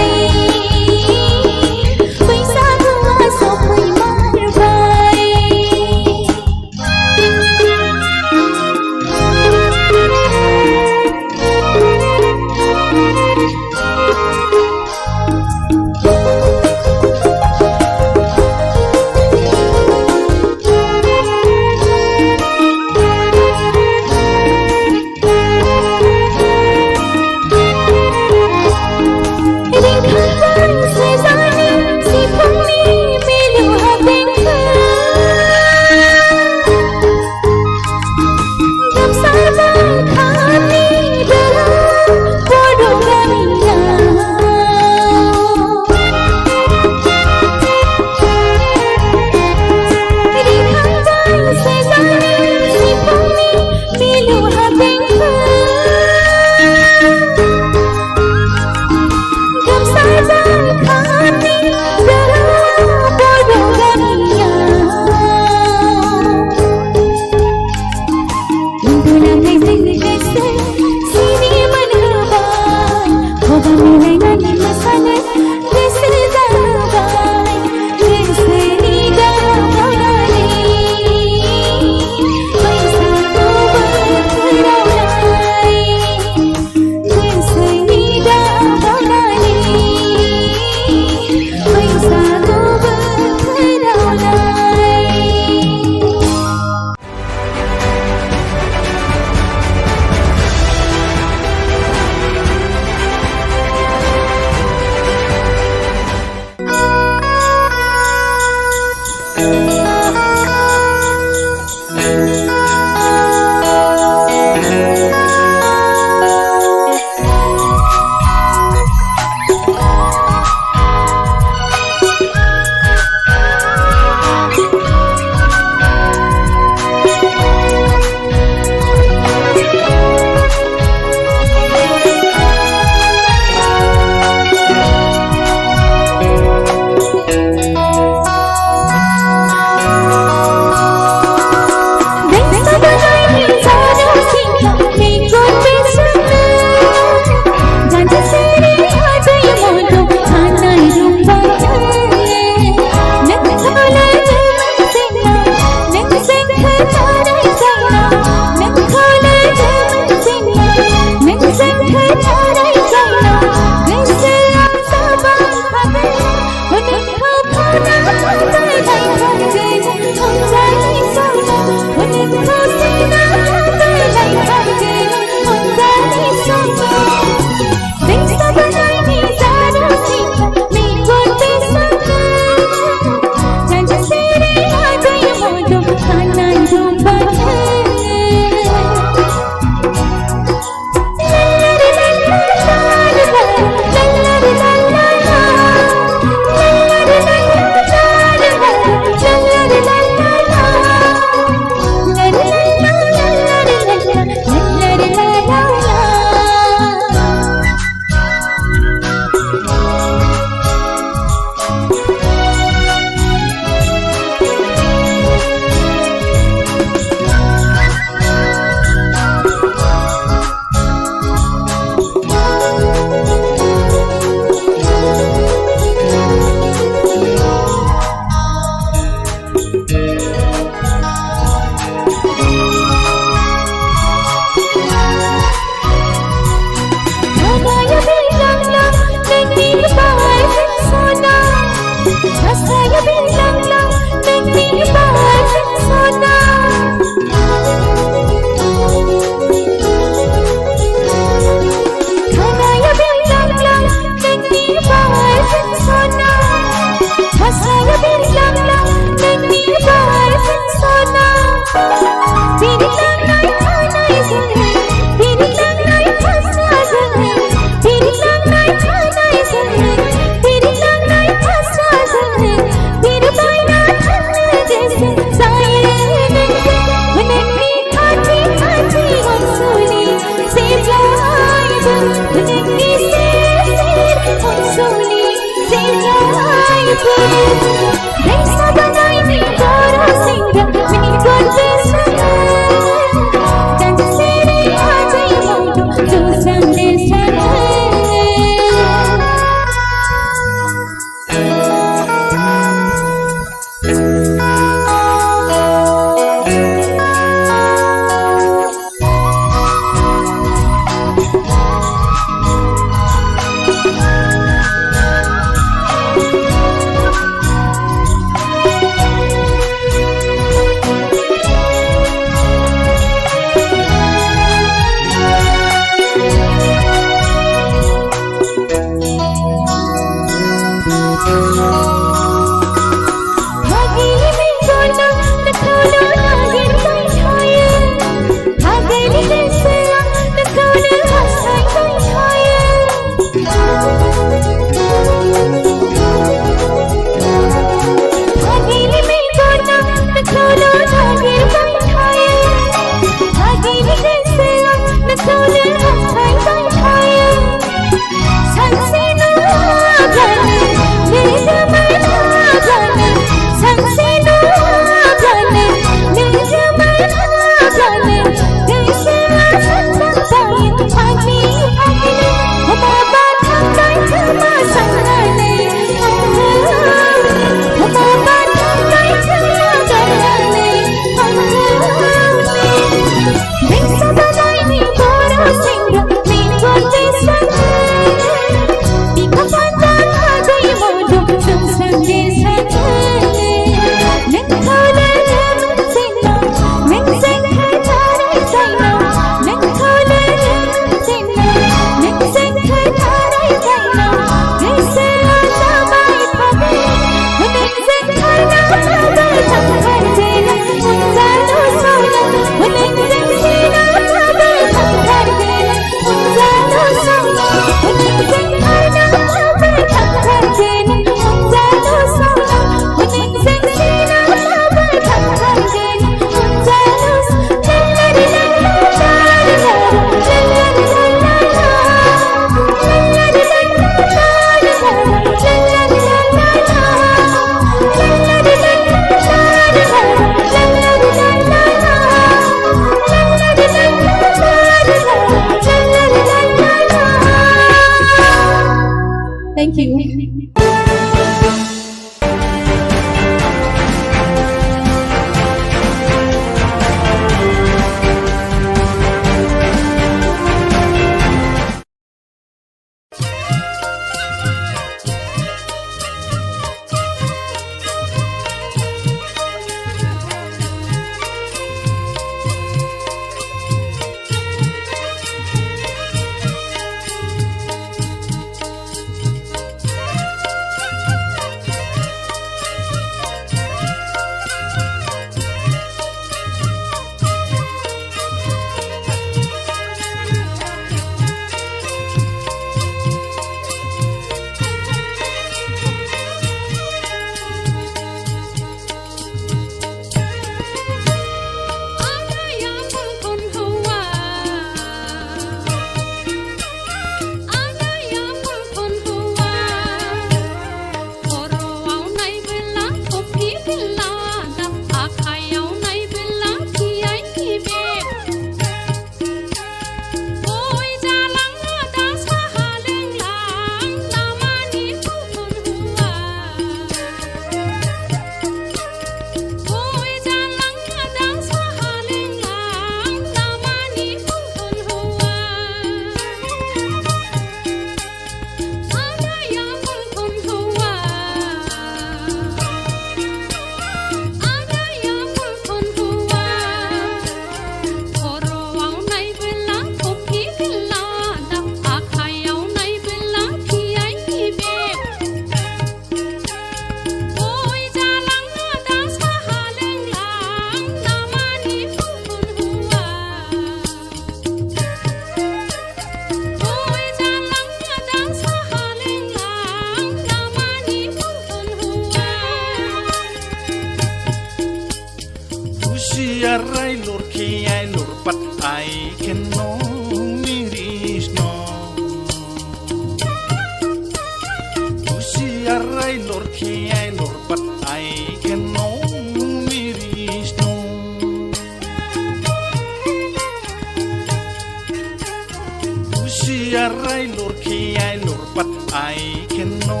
Usiarai lurkiai lurpat ai kenno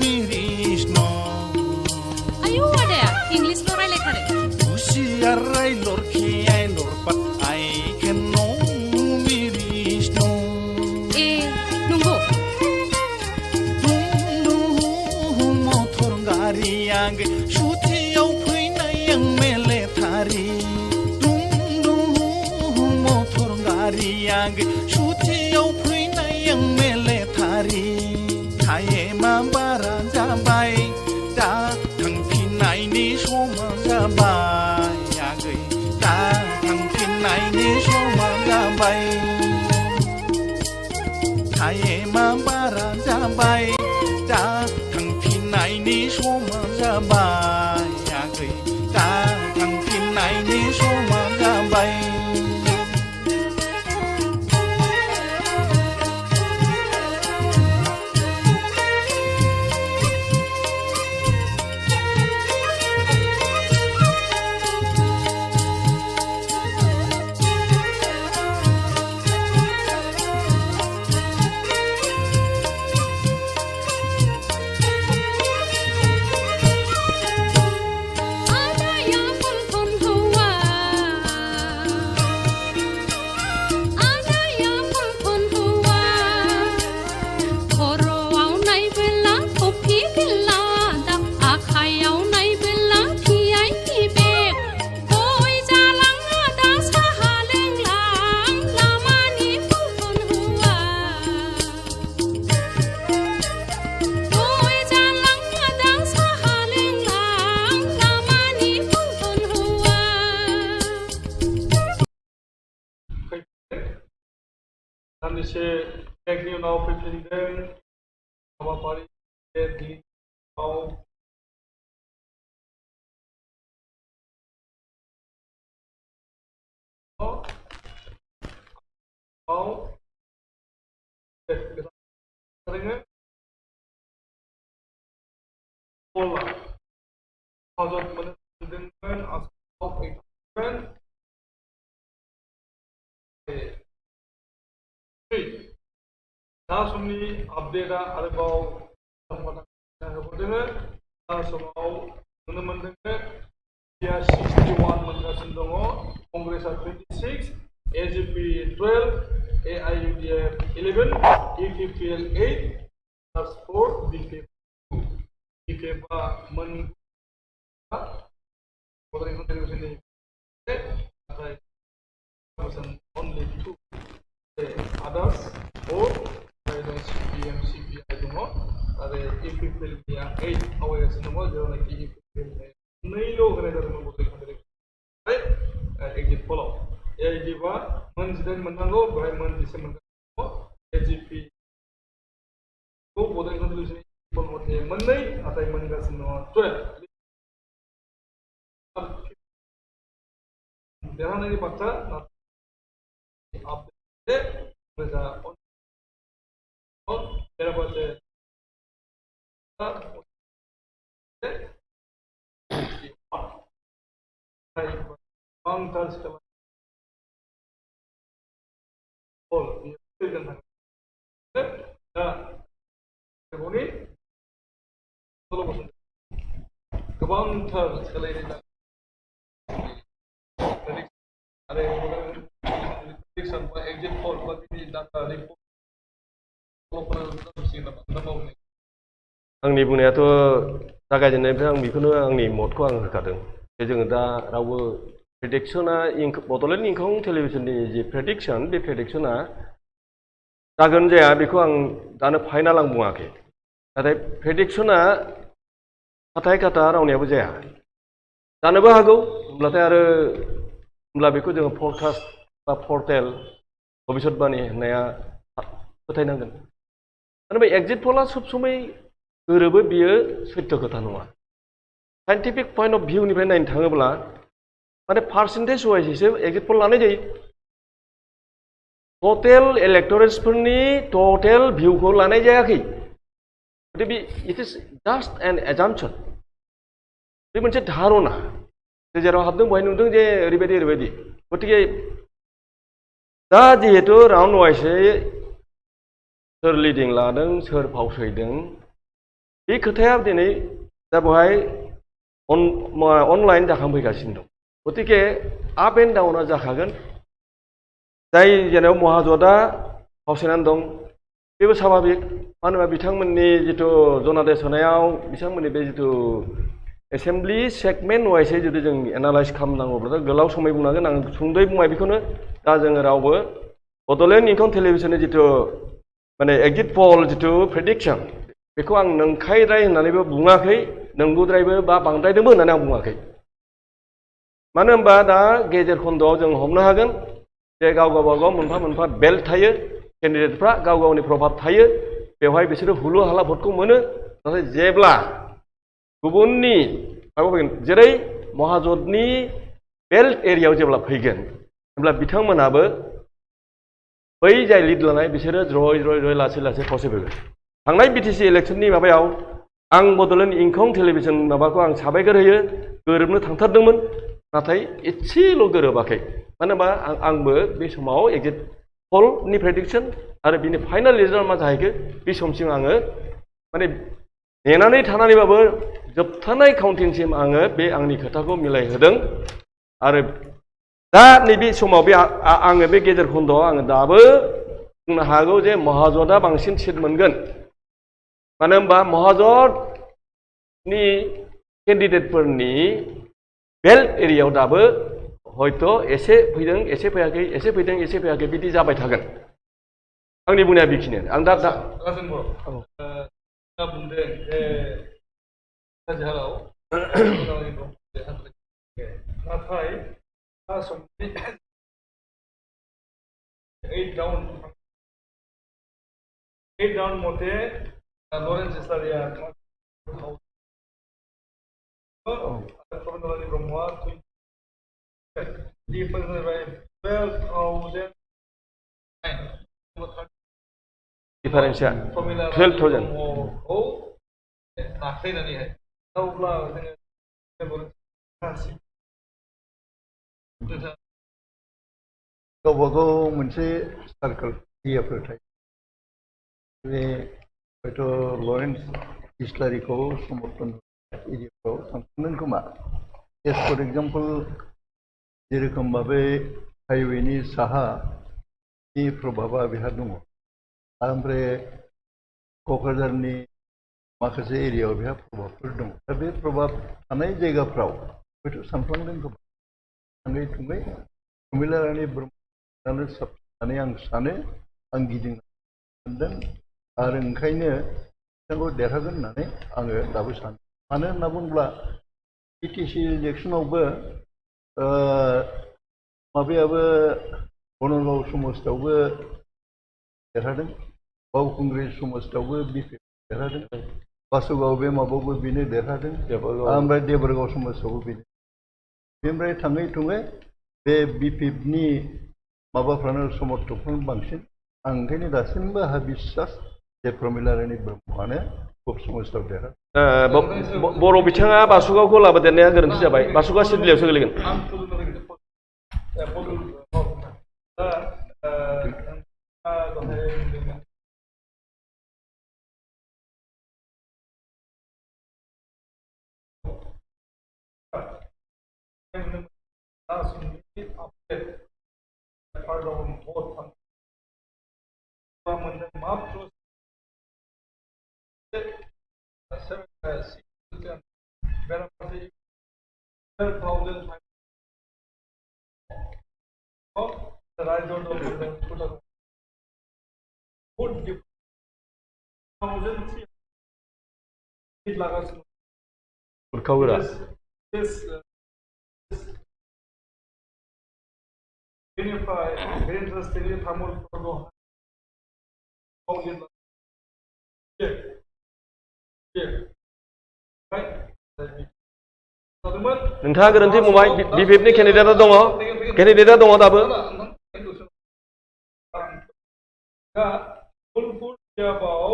miris no. Ayo ada ya, English lorai lekare. Usiarai lurkiai lurpat ai kenno miris no. Nunggu. Nunggu motor gari yang shutiau puinai yang mele thari. Nunggu motor gari yang shutiau puinai yang mele thari. Kaye mambara jabai da thangpinai ni soma jabai yagai da thangpinai ni soma jabai. Kaye mambara jabai da thangpinai ni soma jabai yagai da thangpinai ni soma jabai. Ada yang pun hawa. Ada yang pun hawa. Korowau nai bela kopi bela da akhayau nai bela kiai tibek. Koi jalang ada sahaleng lang lama ni pun hawa. Koi jalang ada sahaleng lang lama ni pun hawa. दान्दिसे ब्रेकनि उनाव फैफिनदों हाबाफारि दिनैआव हाजत मोनदोंमोन आसामाव फैदोंमोन दा समनि आपडेटआ आरोबाव होबोदों दा समाव नुनो मोनदों इंडिया 61 मोनगासिनो दङ कंग्रेसआ 26 AGP 12 AIUDF 11 EPPL 8 plus 4 BPF 2 BPFआ मोन बड'लेण्ड टेलिभिजननि नाथाय only 2 others 4 CPM CPI दङ आरो EPPL निया 8 आवगायगासिनो दङ जेरावनाखि EPPL नैल' होनाय जादोंमोन बड'लेण्ड टेलिभिजन एक्जिट पलाव AIDबा मोन 18 मोननांगौ बेहाय मोन 10 मोनगासिनो दङ AGP खौ बड'लेण्ड टेलिभिजननि पोल मथे मोननै नाथाय मोनगासिनो दङ 12 देरहानायनि बाथ्रा update with on Terabate long term all गोबांथार सोलायनाय एक्जिट पोल बा बिनि डाटा रिपर्ट आंनि बुंनायाथ' जागायजेननायनिफ्राय आं बेखौनो आंनि मदखौ आं होखादों जे जोङो दा रावबो प्रेडिक्सना बड'लेण्ड इंखं टेलिभिजननि जि प्रेडिक्सन बे प्रेडिक्सना जागोन जाया बेखौ आं दानो फाइनाल आं बुङाखै नाथाय प्रेडिक्सना हाथाय खाथा रावनियाबो जाया जानोबो हागौ होमब्लाथाय आरो होमब्ला बेखौ जोङो फरकास्ट बा पर्टेल भबिष्यतबाणी होननाया फोथायनांगोन माने बे एक्जिट पला सब समय गोरोबो बियो सैथो खोथा नङा साइन्टिफिक पॉइंट अफ भिउनिफ्राय नायनो थाङोब्ला माने पार्सेन्टेज वाइसैसो एक्जिट पल लानाय जायो टटेल इलेक्टरेट्सफोरनि टटेल भिउखौ लानाय जायाखै गथिखे बे इट इज जास्ट एन एजाम्पसन बे मोनसे धारना जेराव हाबदों बेवहाय नुदों जे ओरैबायदि गथिखे दा जिहेतु राउन्ड वाइसै सोर लिडिं लादों सोर फावसयदों बे खोथाया दिनै दा बेवहाय अनलाइन जाखांफैगासिनो दं गतिके आप एन्ड डाउना जाखागोन जाय जेनेबा महाजोतआ फावसायनानै दं बेबो स्वाभाबिक मानो होनबा बिथांमोननि जिथु जनादेस होनायाव बिथांमोननि बे जिथु एसेम्बलि सेगमेन्ट वाइसै जुदि जों एनालाइज खालामनांगौब्लाथ' गोलाव समय बुंनांगोन आं सुंद'यै बुंबाय बेखौनो दा जोङो रावबो बड'लेण्ड इंखं टेलिभिसननि जिथु माने एग्जिट पल जिथु प्रेडिक्सन बेखौ आं नंखायद्राय होननानैबो बुङाखै नंगौद्रायबो बा बांद्रायदोंबो होननानै आं बुङाखै मानो होनबा दा गेजेर खन्द'आव जों हमनो हागोन जे गाव गावबागाव मोनफा मोनफा बेल्ट थायो केन्डिडेटफ्रा गाव गावनि प्रभाब थायो बेवहाय बिसोरो हुलु हाला भटखौ मोनो नाथाय जेब्ला गुबुननि माबा फैगोन जेरै महाजोतनि बेल्ट एरियायाव जेब्ला फैगोन अब्ला बिथांमोनाबो बै जाय लिड लानाय बिसोरो ज्रय लासै लासै फावसायबोगोन थांनाय बिटिसि इलेक्सननि माबायाव आं बड'लेण्ड इंखं टेलिभिसन माबाखौ आं साबायखर होयो गोरोबनो थांथारदोंमोन नाथाय एसेल' गोरोबाखै मानो होनबा आंबो बे समाव एग्जिट पलनि प्रेडिक्सन आरो बिनि फाइनाल रिजाल्ट मा जाहैखो बे समसिम आङो माने नेनानै थानानैबाबो जोबथानाय काउन्टिंसिम आङो बे आंनि खोथाखौ मिलायहोदों आरो दा नैबे समाव बे आङो बे गेजेर खन्द'आव आङो दाबो बुंनो हागौ जे महाजोतआ बांसिन सिट मोनगोन मानो होनबा महाजोतनि केन्डिडेटफोरनि बेल्ट एरियायाव दाबो हयथ' एसे फैदों एसे फैयाखै एसे फैदों एसे फैयाखै बिदि जाबाय थागोन आंनि बुंनाया बेखिनियानो आं दा राजन बर' बुंदों जे काजिहाराव नाथाय आसामनि 8 राउन्ड मथे लरेन्स इस्लारिया प्रबेन्द्रनाथ ब्रह्मआ डिफारेन्सआ 12,000 नाख्लायनानैहाय अब्ला जोङो गावबागाव मोनसे सार्कोल एरियाफोर थायो बे हयथ' लरेन्स इस्लारिखौ समर्थन एरियाफ्राव थांदों खोमा फर एग्जाम्पल जेरोखोम भाबे हाइवेनि साहानि प्रभाबा बेहा दङ ओमफ्राय क'क्राझारनि माखासे एरियायाव बेहा प्रभाबफोर दङ दा बे प्रभाब थानाय जायगाफ्राव हयथ' सानफ्लांदों खोमा थाङै थुङै प्रमिलारानि ब्रह्मआनो साबसिन आं सानो आं गिदिंना मोनदों आरो ओंखायनो बिथांखौ देरहागोन होननानै आङो दाबो सानो मानो होनना बुङोब्ला बिटिसि इलेक्सनावबो माबायाबो बनगाव समस्तियावबो देरहादों बावखुंग्रि समस्तियावबो बिपि देरहादों बासुगाव बे माबायावबो बेनो देरहादों ओमफ्राय देबरगाव समस्तियावबो बेनो बेनिफ्राय थाङै थुङै बे बिपिएफनि माबाफ्रानो समर्थकफ्रानो बांसिन आं ओंखायनो दासिमबो आंहा बिस्सास जे प्रमिलारानि ब्रह्मआनो खुब समस्तियाव देरहागोन बर' बिथाङा बासुगावखौ लाबोदेरनाया गोरोन्थि जाबाय बासुगाव सिडलियावसो गोलैगोन उरखावगोरा बेनिफ्राय very interestingly तामुलपुर नोंथाङा गोरोन्थि बुंबाय बिपिएफनि केन्डिडेटआ दङ दाबो दा तामुलपुर बिजाबाव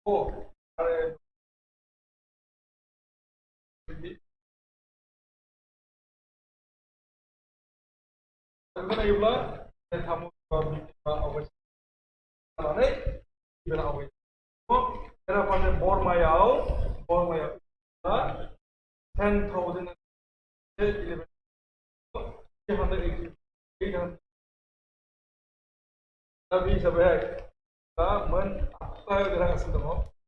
आरो बेखौ नायोब्ला आवगायनानै बेराफारसे बरमायाव 10,000 दा बे हिसाबैहाय दा मोन 8 देरहागासिनो दङ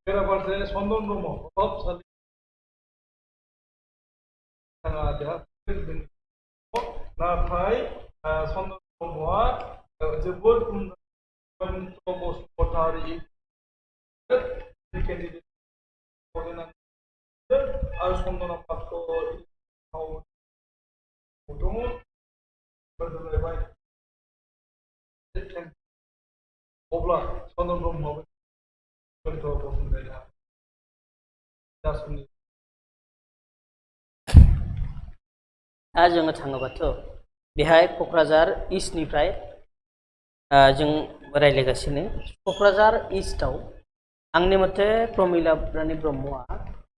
बेराफारसे चन्दन ब्रह्म प्रभाबशालि नाथाय चन्दन ब्रह्मआ जोबोद उन्नत बसुमतारी आरो चन्दना पात्र दङ बदलायबाय अब्ला चन्दन ब्रह्मआबो बसुमतारीया दासनि जोङो थाङोबाथ' बेहाय क'क्राझार इस्टनिफ्राय जों रायज्लायगासिनो क'क्राझार इस्टआव आंनि मथे प्रमिला रानी ब्रह्मआ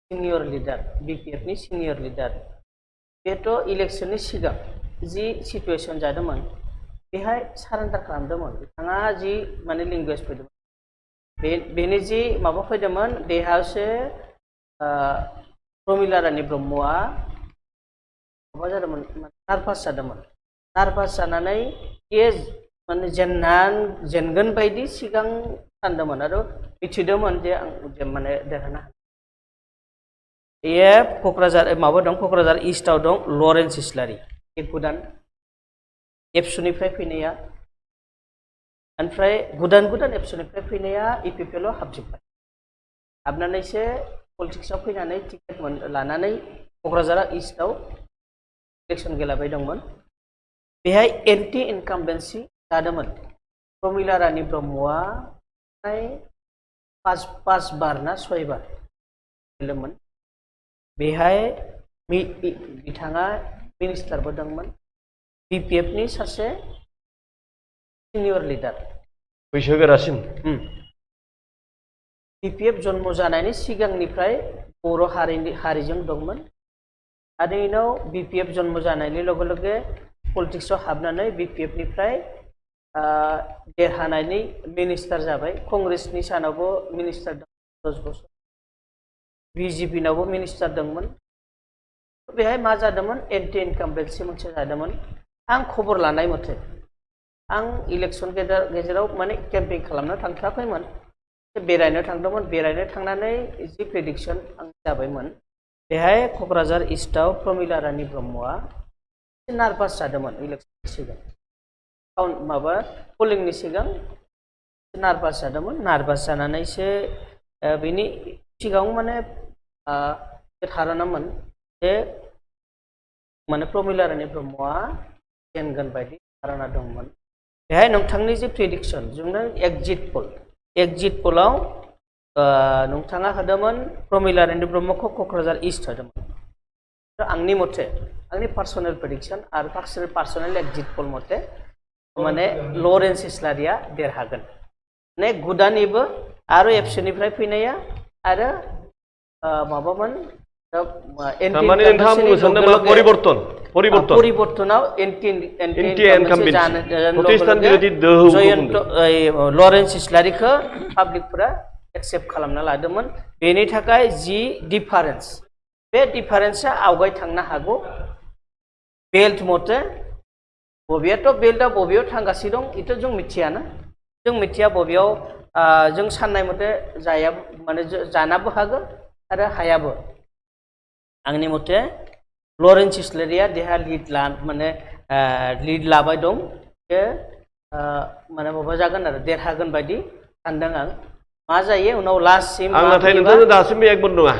सिनियर लिडार BPF नि सिनियर लिडार बेथ' इलेक्शननि सिगां जि सिटुएसन जादोंमोन बेहाय सारेन्डार खालामदोंमोन बिथाङा जि माने लेंगुवेज फैदोंमोन बेनि जि माबा फैदोंमोन बेहायसो प्रमिला रानी ब्रह्मआ माबा जादोंमोन नार्भास जादोंमोन नार्भास जानानै माने जेनगोन बायदि सिगां सानदोंमोन आरो मिथिदोंमोन जे आं माने देरहानो हागोन क'क्राझार माबा दं क'क्राझार इस्टआव दं लरेन्स इस्लारि गोदान एबसुनिफ्राय फैनाया ओमफ्राय गोदान एबसुनिफ्राय फैनाया EPPL आव हाबजोब्बाय हाबनानैसो पलिटिक्सआव फैनानै टिकेट लानानै क'क्राझार इस्टआव इलेक्शन गेलेबाय दंमोन बेहाय एन्टि इनकाम्बेन्सि जादोंमोन प्रमिला रानी ब्रह्मआ पाँच बार ना 6 बार गेलेदोंमोन बेहाय बिथाङा मिनिस्टारबो दंमोन BPF नि सासे सिनियर लिडार बैसोगोरासिन BPF जन्म जानायनि सिगांनिफ्राय बर' हारिजों दंमोन आरो इनाव BPF जन्म जानायनि लगे लगे पलिटिक्सआव हाबनानै BPF निफ्राय देरहानायनि मिनिस्टार जाबाय कंग्रेसनि सानावबो मिनिस्टार दं 10 बोसोर BJP नावबो मिनिस्टार दंमोन बेहाय मा जादोंमोन एन्टि इनकाम्बेन्सि मोनसे जादोंमन आं खबर लानाय मथे आं इलेक्शन गेजेराव माने केम्पेइन खालामनो थांथाराखैमोन बेरायनो थांदोंमोन बेरायनो थांनानै जि प्रेडिक्शन आं जाबायमोन बेहाय क'क्राझार इस्टआव प्रमिला रानी ब्रह्मआ नार्भास जादोंमन इलेक्शननि सिगां माबा पलिंनि सिगां नार्भास जादोंमन नार्भास जानानैसो बेनि सिगाङाव माने धारणामोन जे माने प्रमिला रानी ब्रह्मआ जेनगोन बायदि धारणा दंमोन बेहाय नोंथांनि जे प्रेडिक्शन जोंनो एग्जिट पलाव नोंथाङा होदोंमोन प्रमिला रानी ब्रह्मखौ क'क्राझार इस्ट होदोंमोन आंनि मथे आंनि पार्सनेल प्रेडिक्शन आरो पार्सनेल एग्जिट पल मथे माने लरेन्स इस्लारिया देरहागोन माने गोदाननिबो आरो एबसुनिफ्राय फैनाया आरो माबामोन माने नोंथाङा बुंनो सानदों मा परिबर्तनाव एन्टि लरेन्स इस्लारिखौ पाब्लिकफोरा एक्सेप्ट खालामना लादोंमोन बेनि थाखाय जि डिफारेन्स बे डिफारेन्सआ आवगाय थांनो हागौ बेल्ट मथे बबेयाथ' बेल्टआ बबेयाव थांगासिनो दं बेथ' जों मिथियाना जों मिथिया बबेयाव जों साननाय मथे जाया माने जानोबो हागौ आरो हायाबो आंनि मथे लरेन्स इस्लारिया देहा लिड लाबाय दं बे माने माबा जागोन आरो देरहागोन बायदि सानदों आं मा जायो उनाव लास्टसिम आं नाथाय नोंथांनो दासिमबो एकमत नङा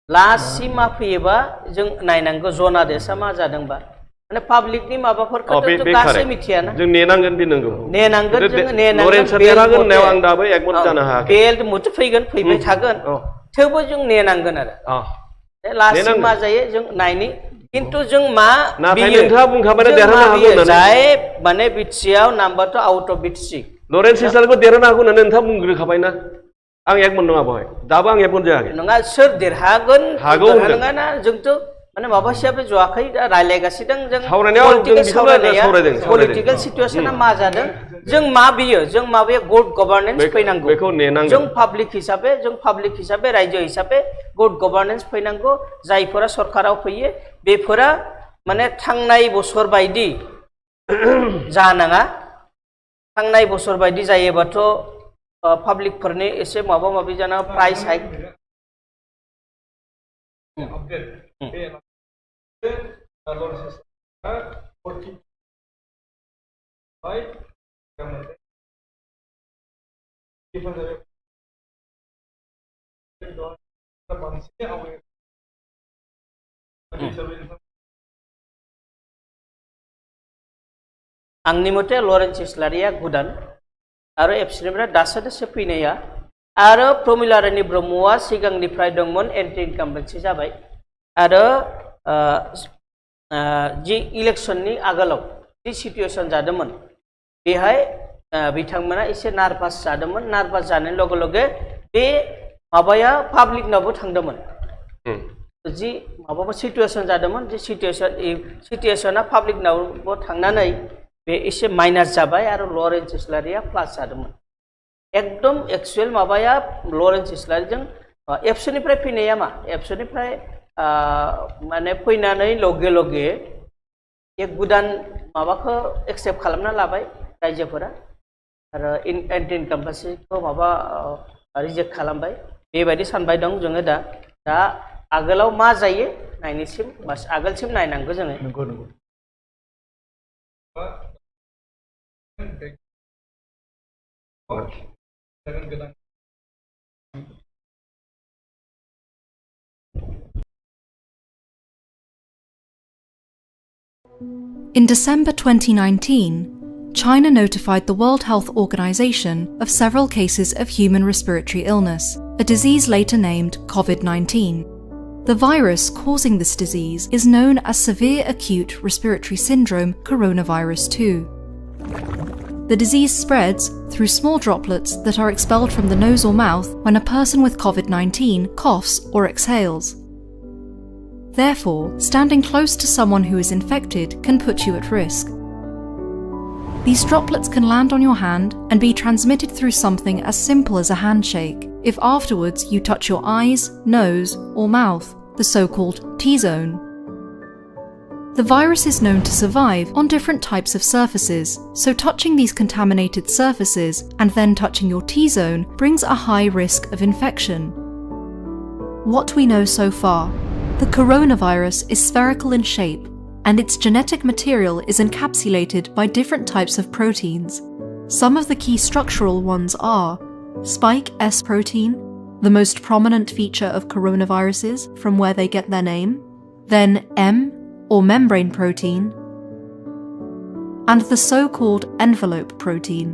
लास्टसिम मा फैयोबा जों नायनांगौ जना देशआ मा जादोंबा माने पाब्लिकनि माबाफोरखौथ' गासै मिथियाना जों नेनांगोन बे नंगौ नेनांगोन जों नेनांगोन लरेन्सआ देरहागोन होननायाव आं दाबो एकमत जानो हायाखै बेल्ट मथे फैबाय थागोन थेवबो जों नेनांगोन आरो लास्टसिम मा जायो जों नायनि किन्तु जों मा नाथाय नोंथाङा बुंखाबाय देरहानो हागौ होननानै जाय माने बिटिसिआव नाम्बारथ' आउट अफ बिटिसि लरेन्स इस्लारिखौ देरहानो हागौ होननानै नोंथाङा बुंग्रोखाबायना आं एक मन नङा बहाय दाबो आं एक मन जायाखै नङा सोर देरहागोन हागौ होनदों। नङा ना जोंथ' माने माबा हिसाबै जवाखै रायलायगासिनो जों सावरायनायाव political जों सावरायनाया सावरायदों। पलिटिकेल सिचुवेसना मा जादों जों मा बियो जों माबे गुड गभर्नेन्स फैनांगौ बेखौ नेनांगोन। जों पाब्लिक हिसाबै रायजो हिसाबै गुड गभर्नेन्स फैनांगौ जायफोरा सरकाराव फैयो बेफोरा माने थांनाय बोसोर बायदि जानाङा थांनाय बोसोर बायदि जायोबाथ' पाब्लिकफोरनि एसे माबा माबि जाना प्राइस हाइक आंनि मथे लरेन्स इस्लारिया गोदान आरो एबसुनिफ्राय दासो फैनाया आरो प्रमिला रानी ब्रह्मआ सिगांनिफ्राय दंमोन एन्टि इनकाम्बेन्सि जाबाय आरो जि इलेक्शननि आगोलाव जि सिचुएशन जादोंमोन बेहाय बिथांमोना एसे नार्भास जादोंमोन नार्भास जानाय लगे लगे बे माबाया पाब्लिकनावबो थांदोंमोन जि माबा सिचुएशन जादोंमोन जि सिचुएशना पाब्लिकनावबो थांनानै बे एसे माइनास जाबाय आरो लरेन्स इस्लारिया प्लास जादोंमोन एकदम एक्चुअल माबाया लरेन्स इस्लारिजों एबसुनिफ्राय फैनाया मा एबसुनिफ्राय माने फैनानै लगे लगे एक गोदान माबाखौ एक्सेप्ट खालामना लाबाय रायजोफोरा आरो एन्टि इनकाम्बेन्सिखौ माबा रिजेक्ट खालामबाय बेबायदि सानबाय दं जोङो दा आगोलाव मा जायो नायनिसिम बास आगोलसिम नायनांगौ जोङो नंगौ नंगौ In December 2019, China notified the World Health Organization of several cases of human respiratory illness, a disease later named COVID-19. The virus causing this disease is known as severe acute respiratory syndrome coronavirus 2. The disease spreads through small droplets that are expelled from the nose or mouth when a person with COVID-19 coughs or exhales. Therefore, standing close to someone who is infected can put you at risk. These droplets can land on your hand and be transmitted through something as simple as a handshake if afterwards you touch your eyes, nose, or mouth, the so-called T-zone. The virus is known to survive on different types of surfaces, so touching these contaminated surfaces and then touching your T-zone brings a high risk of infection. What we know so far: the coronavirus is spherical in shape, and its genetic material is encapsulated by different types of proteins. Some of the key structural ones are spike S protein, the most prominent feature of coronaviruses from where they get their name, then M, or membrane protein, and the so-called envelope protein.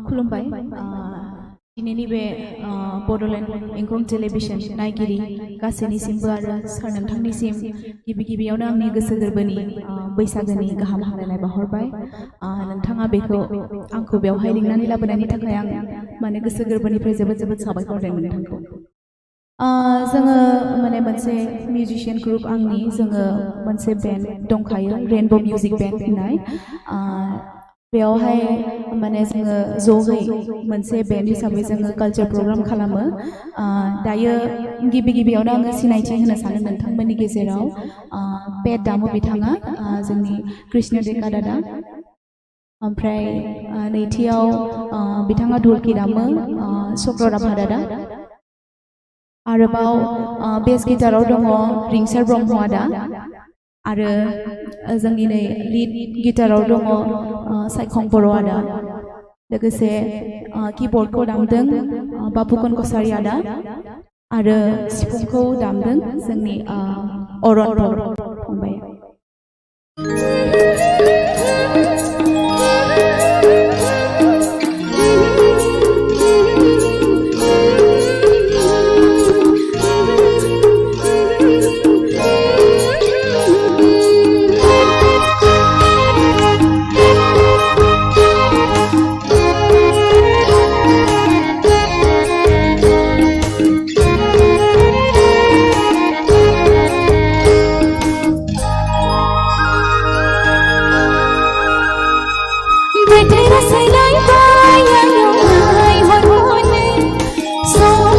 खुलुमबाय दिनैनि बे Bodoland इंखं television नायगिरि गासैनिसिमबो आरो सार नोंथांनिसिम गिबि गिबियावनो आंनि गोसो गोरबोनि बैसागोनि गाहाम हामलायनाय बावहरबाय नोंथाङा बेखौ आंखौ बेवहाय लिंनानै लाबोनायनि थाखाय आं माने गोसो गोरबोनिफ्राय जोबोद जोबोद साबायखर होदों नोंथांखौ जोङो माने मोनसे मिउजिशियान ग्रुप आंनि जोङो मोनसे बेन्ड दंखायो रेनबो मिउजिक बेन्ड होननाय बेवहाय माने जोङो ज'यै मोनसे बेन्ड हिसाबै जोङो कालचार प्रग्राम खालामो दायो गिबि गिबियावनो आङो सिनायथि होनो सानो नोंथांमोननि गेजेराव पेट दामो बिथाङा जोंनि कृष्ण डेका दादा ओमफ्राय नैथियाव बिथाङा ढोलकी दामो चक्र राभा दादा आरोबाव बेस गिटाराव दङ रिंसार ब्रह्म आदा आरो जोंनि नै लिड गिटाराव दङ सायखं बर' आदा लोगोसे कीबोर्डखौ दामदों बाबुकन कसारी आदा आरो सिफुंखौ दामदों जोंनि अरन बर' फंबाय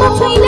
Bye.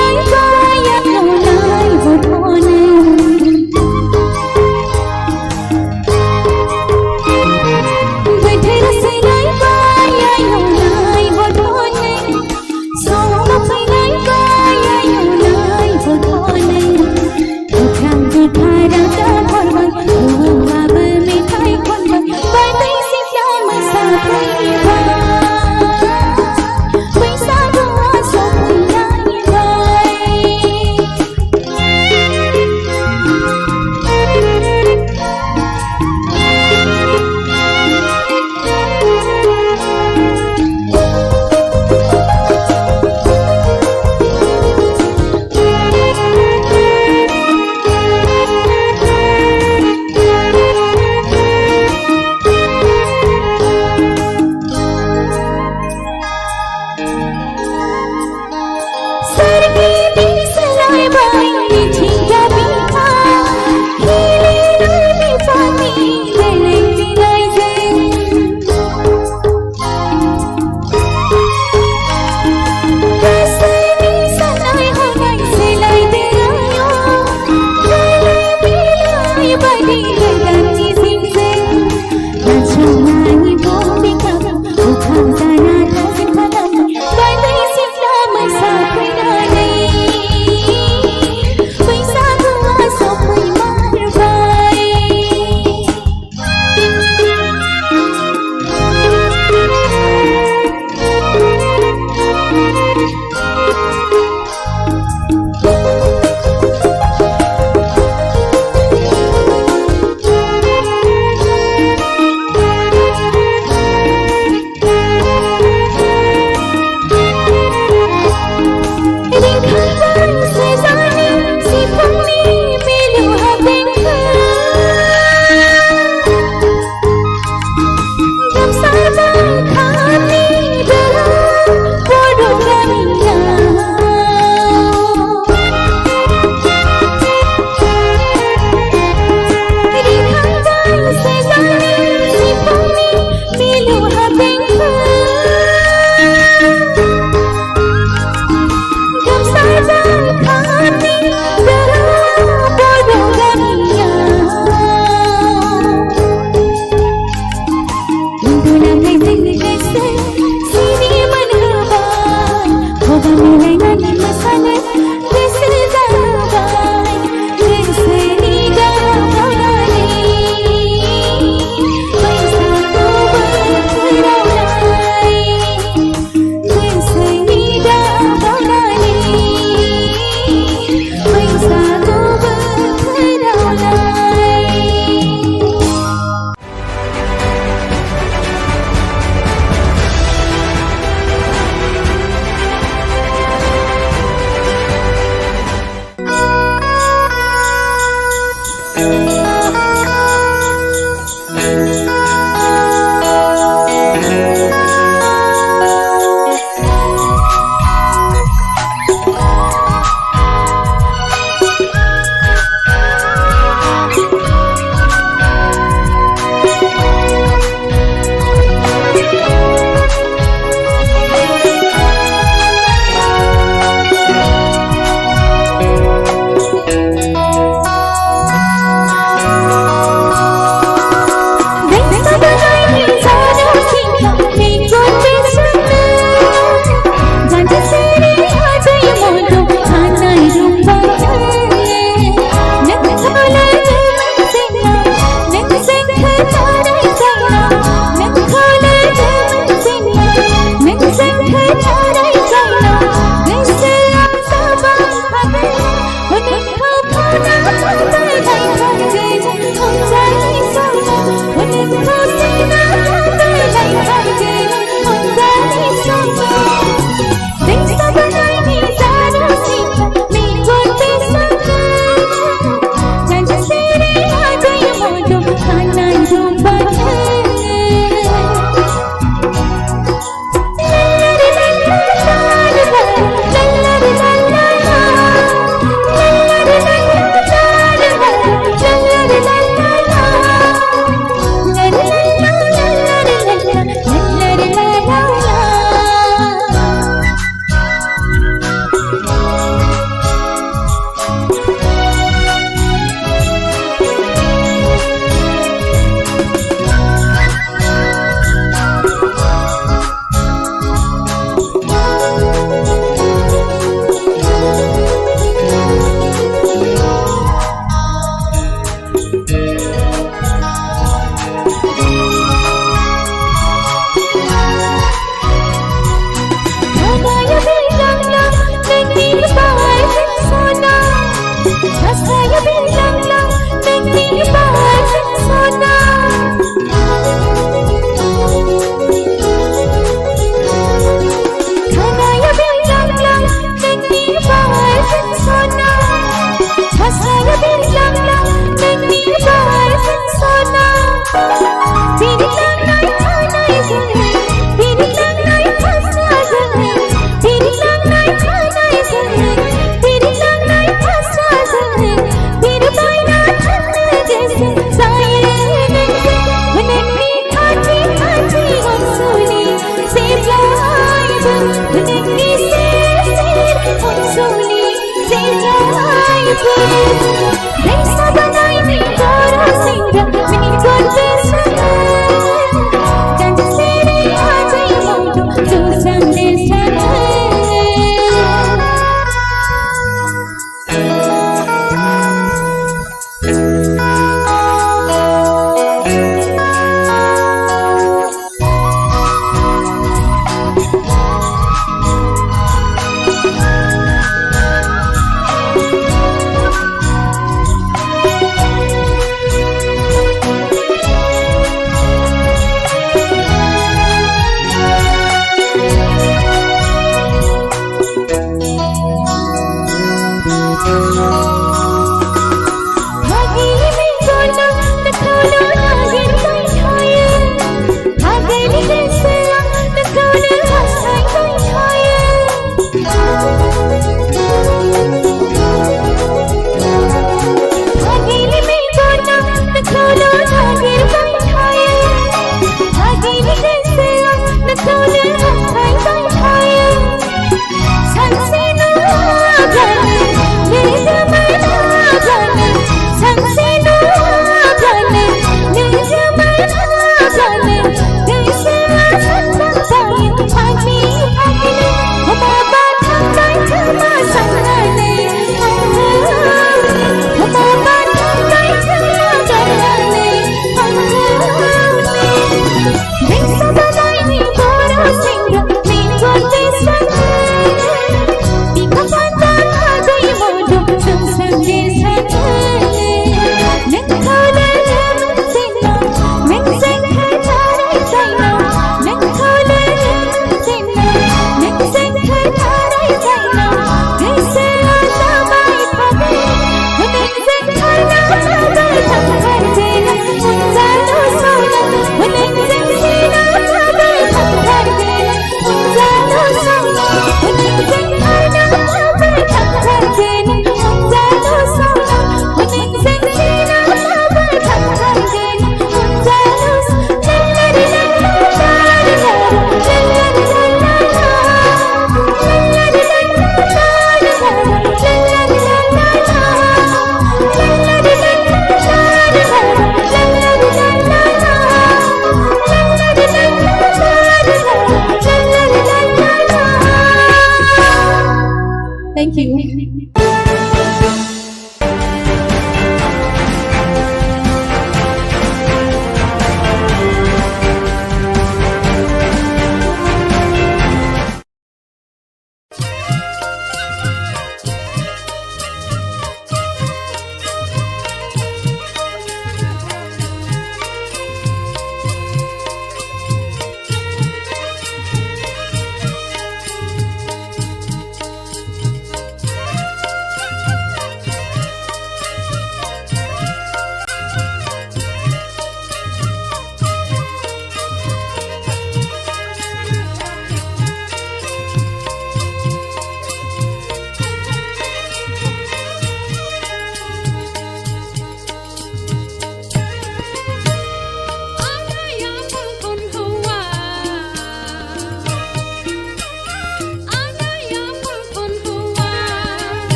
Thank you.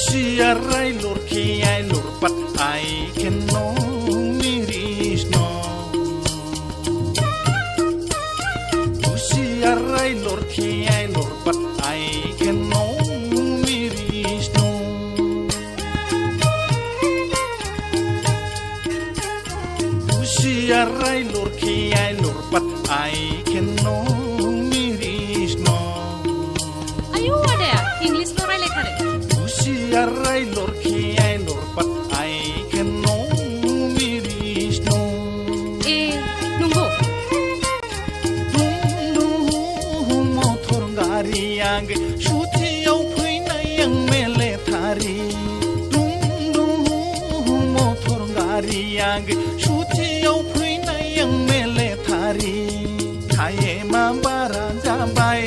Siarai lur kiai lur pat ai keno mirisno. Siarai lur lurkiai lurpat ai kenong mirisno usiarai lurkiai lurpat ai kenong mirisno Ayo ada English lo rai lekhare. usiarai lurkiai lurpat ai kenong mirisno Nunggu. yang sutiau pheinai yang mele thari dung motor gari yang sutiau pheinai yang mele thari khaye ma bara jabai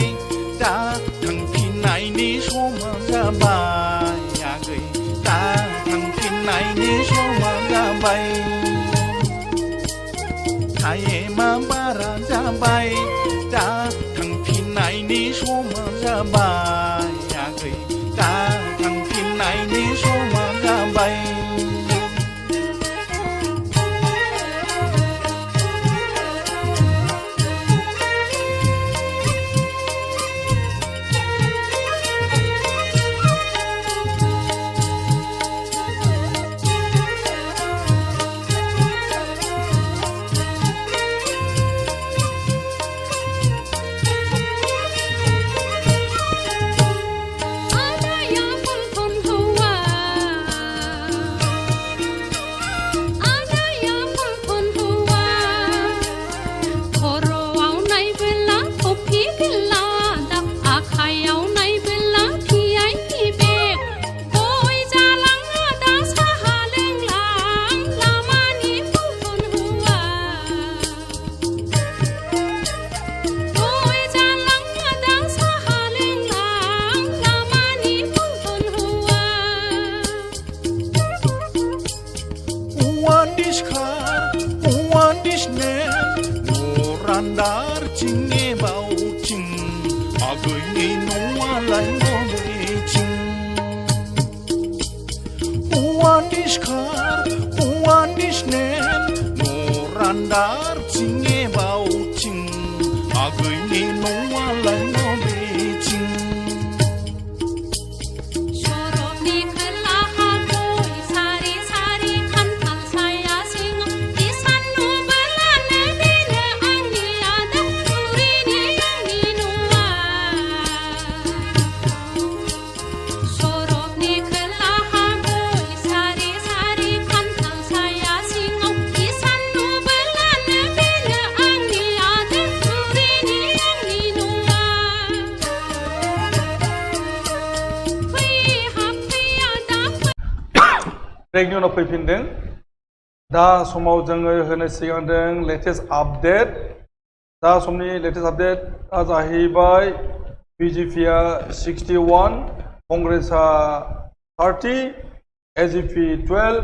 da thangphinai ni soma jabai yagai da thangphinai ni soma jabai khaye ma bara jabai da thangphinai ni soma jabai yagai da thangphinai ni soma jabai Ada yang pun hawa. Ada yang pun hawa. Korowau nai bela kopi bela dak akhayau nai bela kiai tibek. Koi jalang ada sahaleng lang lamani pun hawa. Koi jalang ada sahaleng lang lamani pun hawa. uan diskar uan disnen murandar cinge bau cing agai ni nualai no cing uan diskar uan disnen murandar cinge bau cing agai ni nualai no cing Sorok di kelaha koi sari-sari kantal saya singo di sanu belane dine angni ada turini angni nuwa. Sorok di kelaha koi sari-sari kantal saya singo di sanu belane dine angni ada turini angni nuwa. ब्रेकनि उनाव फैफिनदों दा समाव जोङो होनो सिगांदों latest update दा समनि latest आपडेटआ जाहैबाय बिजेपिआ 61 कंग्रेसआ 30 AGP 12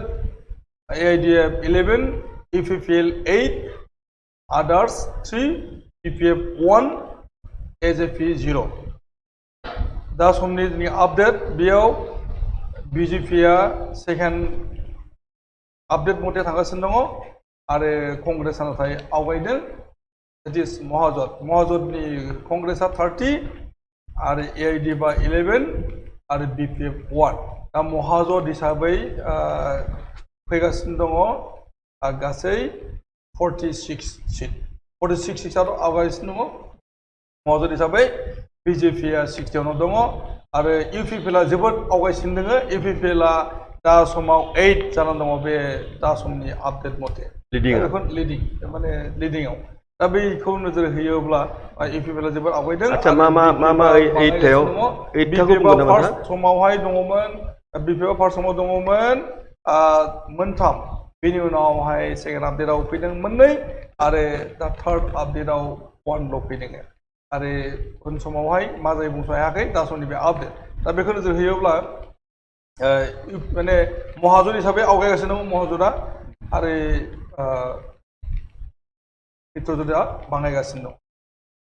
एआइडिएफ 11 इपिपिएल 8 आदार्स 3 पिपिएफ 1 एजेपि 0 दा समनि जोंनि आपडेट बेयाव बिजेपिआ सेकेन्ड आपडेट मथे थांगासिनो दङ आरो कंग्रेसआ नाथाय आवगायदों इट इज महाजोतनि कंग्रेसआ 30 आरो एआइडिएफआ 11 आरो बिपिएफ 1 दा महाजोत हिसाबै फैगासिनो दङ गासै 46 सीट 46 सीटआथ' आवगायगासिनो दङ महाजोत हिसाबै बिजेपिआ 60आवनो दङ आरो इउपिपिएलआ जोबोद आवगायसिनो दङ इउपिपिएलआ दा समाव 8 जानानै दङ बे दा समनि आपडेट मथे लिडिं माने लिडिंआव दा बेखौ नोजोर होयोब्ला इउपिपिएलआ जोबोद आवगायदों आच्छा मा 8थायाव 8थाखौ बुंगोन नामा फार्स्ट समावहाय दङमोन बिपिएफआ फार्स्ट समाव दङमोन मोनथाम बेनि उनावहाय सेकेन्ड आपडेटआव फैदों मोननै आरो दा थार्ड आपडेटआव 1ल' फैदों आरो उन समावहाय मा जायो बुंस' हायाखै दा समनि बे आपडेट दा बेखौ नोजोर होयोब्ला माने महाजन हिसाबै आवगायगासिनो दङ महाजनआ आरो मित्रजोतआ बाङायगासिनो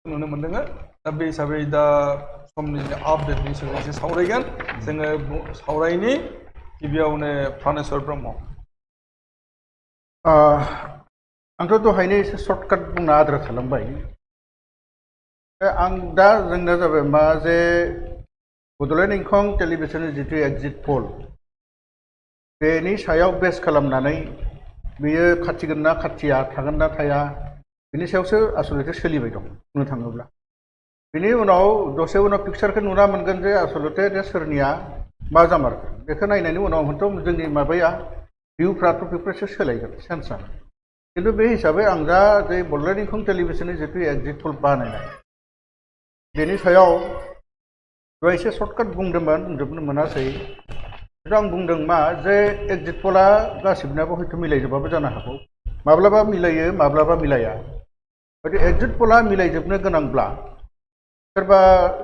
दं नुनो मोनदों दा बे हिसाबै दा समनि आपडेटनि सायाव एसे सावरायगोन जोङो सावरायनि गिबियावनो प्रानेश्वर ब्रह्म आंथ' दहायनो एसे सर्टकाट बुंना आद्रा थालांबाय आं दा जोंना जाबाय मा जे बड'लेण्ड इंखं टेलिभिजननि जितु एग्जिट पोल बेनि सायाव बेस खालामनानै बेयो खाथिगोन ना खाथिया थागोन ना थाया बिनि सायावसो आसलते सोलिबाय दं बुंनो थाङोब्ला बिनि उनाव दसे उनाव पिक्सारखौ नुना मोनगोन जे आसलते सोरनिया मा जामारगोन बेखौ नायनायनि उनाव हयथ' जोंनि माबाया भिउफ्राथ' बेफोरसो सोलायगोन सेन्सआ खिन्थु बे हिसाबै आं दा जे बड'लेण्ड इंखं टेलिभिजननि जितु एग्जिट पोल बानायनाय बेनि सायाव दहाय एसे सर्टकाट बुंदोंमोन बुंजोबनो मोनासै आं बुंदों मा जे एग्जिट पोला गासिबनाबो हयथ' मिलायजोबाबो जानो हागौ माब्लाबा मिलायो माब्लाबा मिलाया हयथ' एग्जिट पोला मिलायजोबनो गोनांब्ला सोरबा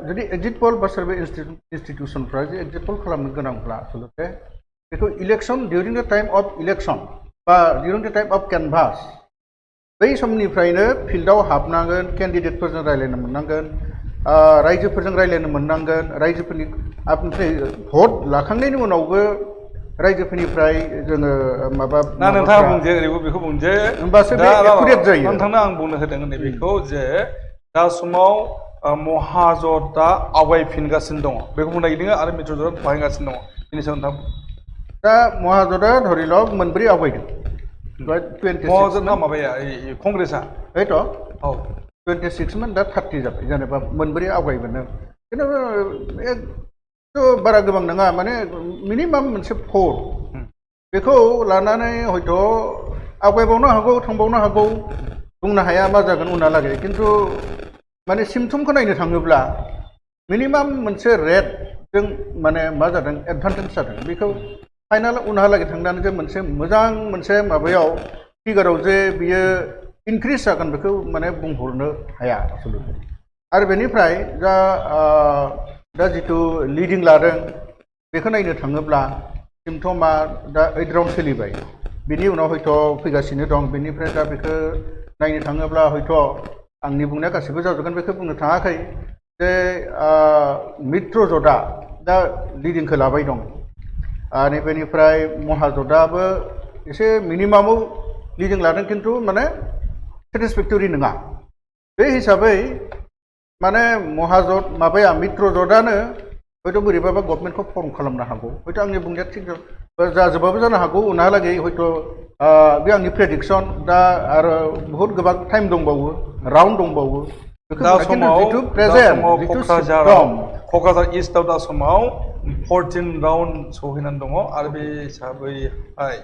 जुदि एग्जिट पोल बा सोरबा इन्स्टिटिउसनफ्रा जे एग्जिट पोल खालामनो गोनांब्ला आसलते बेखौ इलेक्सन डिउरिं द टाइम अफ इलेक्सन बा डिउरिं द टाइम अफ केनभास बै समनिफ्रायनो फिल्डआव हाबनांगोन केन्डिडेटफोरजों रायज्लायनो मोननांगोन रायजोफोरजों रायज्लायनो मोननांगोन रायजोफोरनि भट लाखांनायनि उनावबो रायजोफोरनिफ्राय जोङो माबा ना नोंथाङा बुंजे ओरैबो बेखौ बुंजे होमबासो बे एकुरेट जायो नोंथांनो आं बुंनो होदों नैबेखौ जे दा समाव महाजोता आवगायफिनगासिनो दङ बेखौ बुंनो नागिरदों आरो मित्रजोता बाहायगासिनो दङ बेनि सायाव नोंथां दा महाजोता धरिल' मोनब्रै आवगायदों महाजोता माबाया कंग्रेसआ हयथ' औ 26 मोन दा 30 जाबाय जेनेबा मोनब्रै आवगायबोनो खिन्थु बारा गोबां नङा माने मिनिमाम मोनसे 4 बेखौ लानानै हयथ' आवगायबावनो हागौ थांबावनो हागौ बुंनो हाया मा जागोन उनहालागै खिन्थु माने सिमटमखौ नायनो थाङोब्ला मिनिमाम मोनसे रेट जों माने मा जादों एडभान्टेज जादों बेखौ फाइनाल उनहालागै थांनानै जे मोनसे मोजां मोनसे माबायाव फिगाराव जे बियो इनक्रिज जागोन बेखौ माने बुंहरनो हाया आसलते आरो बेनिफ्राय दा जितु लिडिं लादों बेखौ नायनो थाङोब्ला सिमटमा दा 8 राउन्ड सोलिबाय बिनि उनाव हयथ' फैगासिनो दं बेनिफ्राय दा बेखौ नायनो थाङोब्ला हयथ' आंनि बुंनाया गासिबो जाजोबगोन बेखौ बुंनो थाङाखै जे मित्रजोता दा लिडिंखौ लाबाय दं आरो बेनिफ्राय महाजोताबो एसे मिनिमामाव लिडिं लादों खिन्थु माने सेटिसफेक्टरि नङा बे हिसाबै माने महाजोत माबाया मित्रजोतानो हयथ' बोरैबाबा गभर्नमेन्टखौ फर्म खालामनो हागौ हयथ' आंनि बुंनाया थिग जाजोबाबो जानो हागौ उनहालागै हयथ' बे आंनि प्रेडिक्सन दा आरो बहुद गोबां टाइम दंबावो राउन्ड दंबावो जितु क'क्राझार इस्टआव दा समाव 14 राउन्ड सौहैनानै दङ आरो बे हिसाबैहाय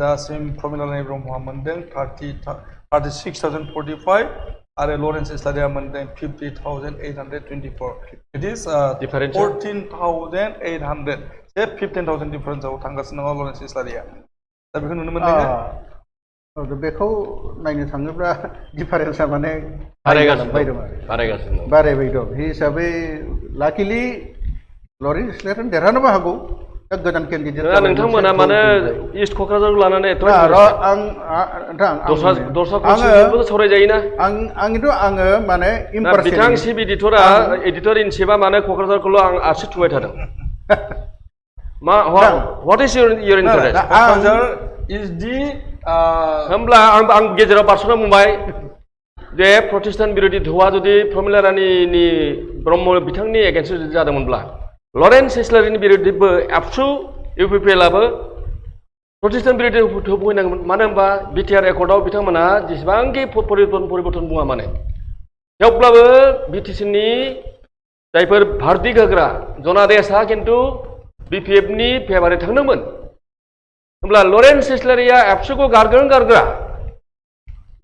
दासिम प्रमिला ब्रह्मआ मोनदों 36,045 आरो लरेन्स इस्लारिया मोनदों 50,824 इट इज 14,800 जे 15,000 डिफारेन्सआव थांगासिनो दङ लरेन्स इस्लारिया दा बेखौ नुनो मोनदों बेखौ नायनो थाङोब्ला डिफारेन्सआ माने बारायबाय दं हिसाबै लाकिलि लरेन्स इस्लारिया देरहानोबो हागौ गोदान केन्डिडेट नोंथांमोना माने इस्ट क'क्राझार लानानै सावरायजायोना आङो माने बिथां चिफ एडिटर इन चिफआ माने क'क्राझारखौल' आं आसि थुबाय थादों मा what is your interest Kokrajhar is the होमब्ला आं गेजेराव बारस'ना बुंबाय जे प्रतिष्ठान बिरोधी धौआ जुदि प्रमिला रानीनि ब्रह्म बिथांनि एगेन्स्ट जादोंमोनब्ला लरेन्स इस्लारिनि बिरोधीबो एबसु इउपिपिएलआबो प्रतिष्ठान बिरोधी धौ बहैनांगौमोन मानो होनबा बिटिआर एकर्डआव बिथांमोना जेसेबांखि परिबर्तन बुङा माने थेवब्लाबो बिटिसिनि जायफोर भारदिक होग्रा जनादेशआ खिन्थु बिपिएफनि फेभारै थांदोंमोन होमब्ला लरेन्स इस्लारिया एबसुखौ गारग्रा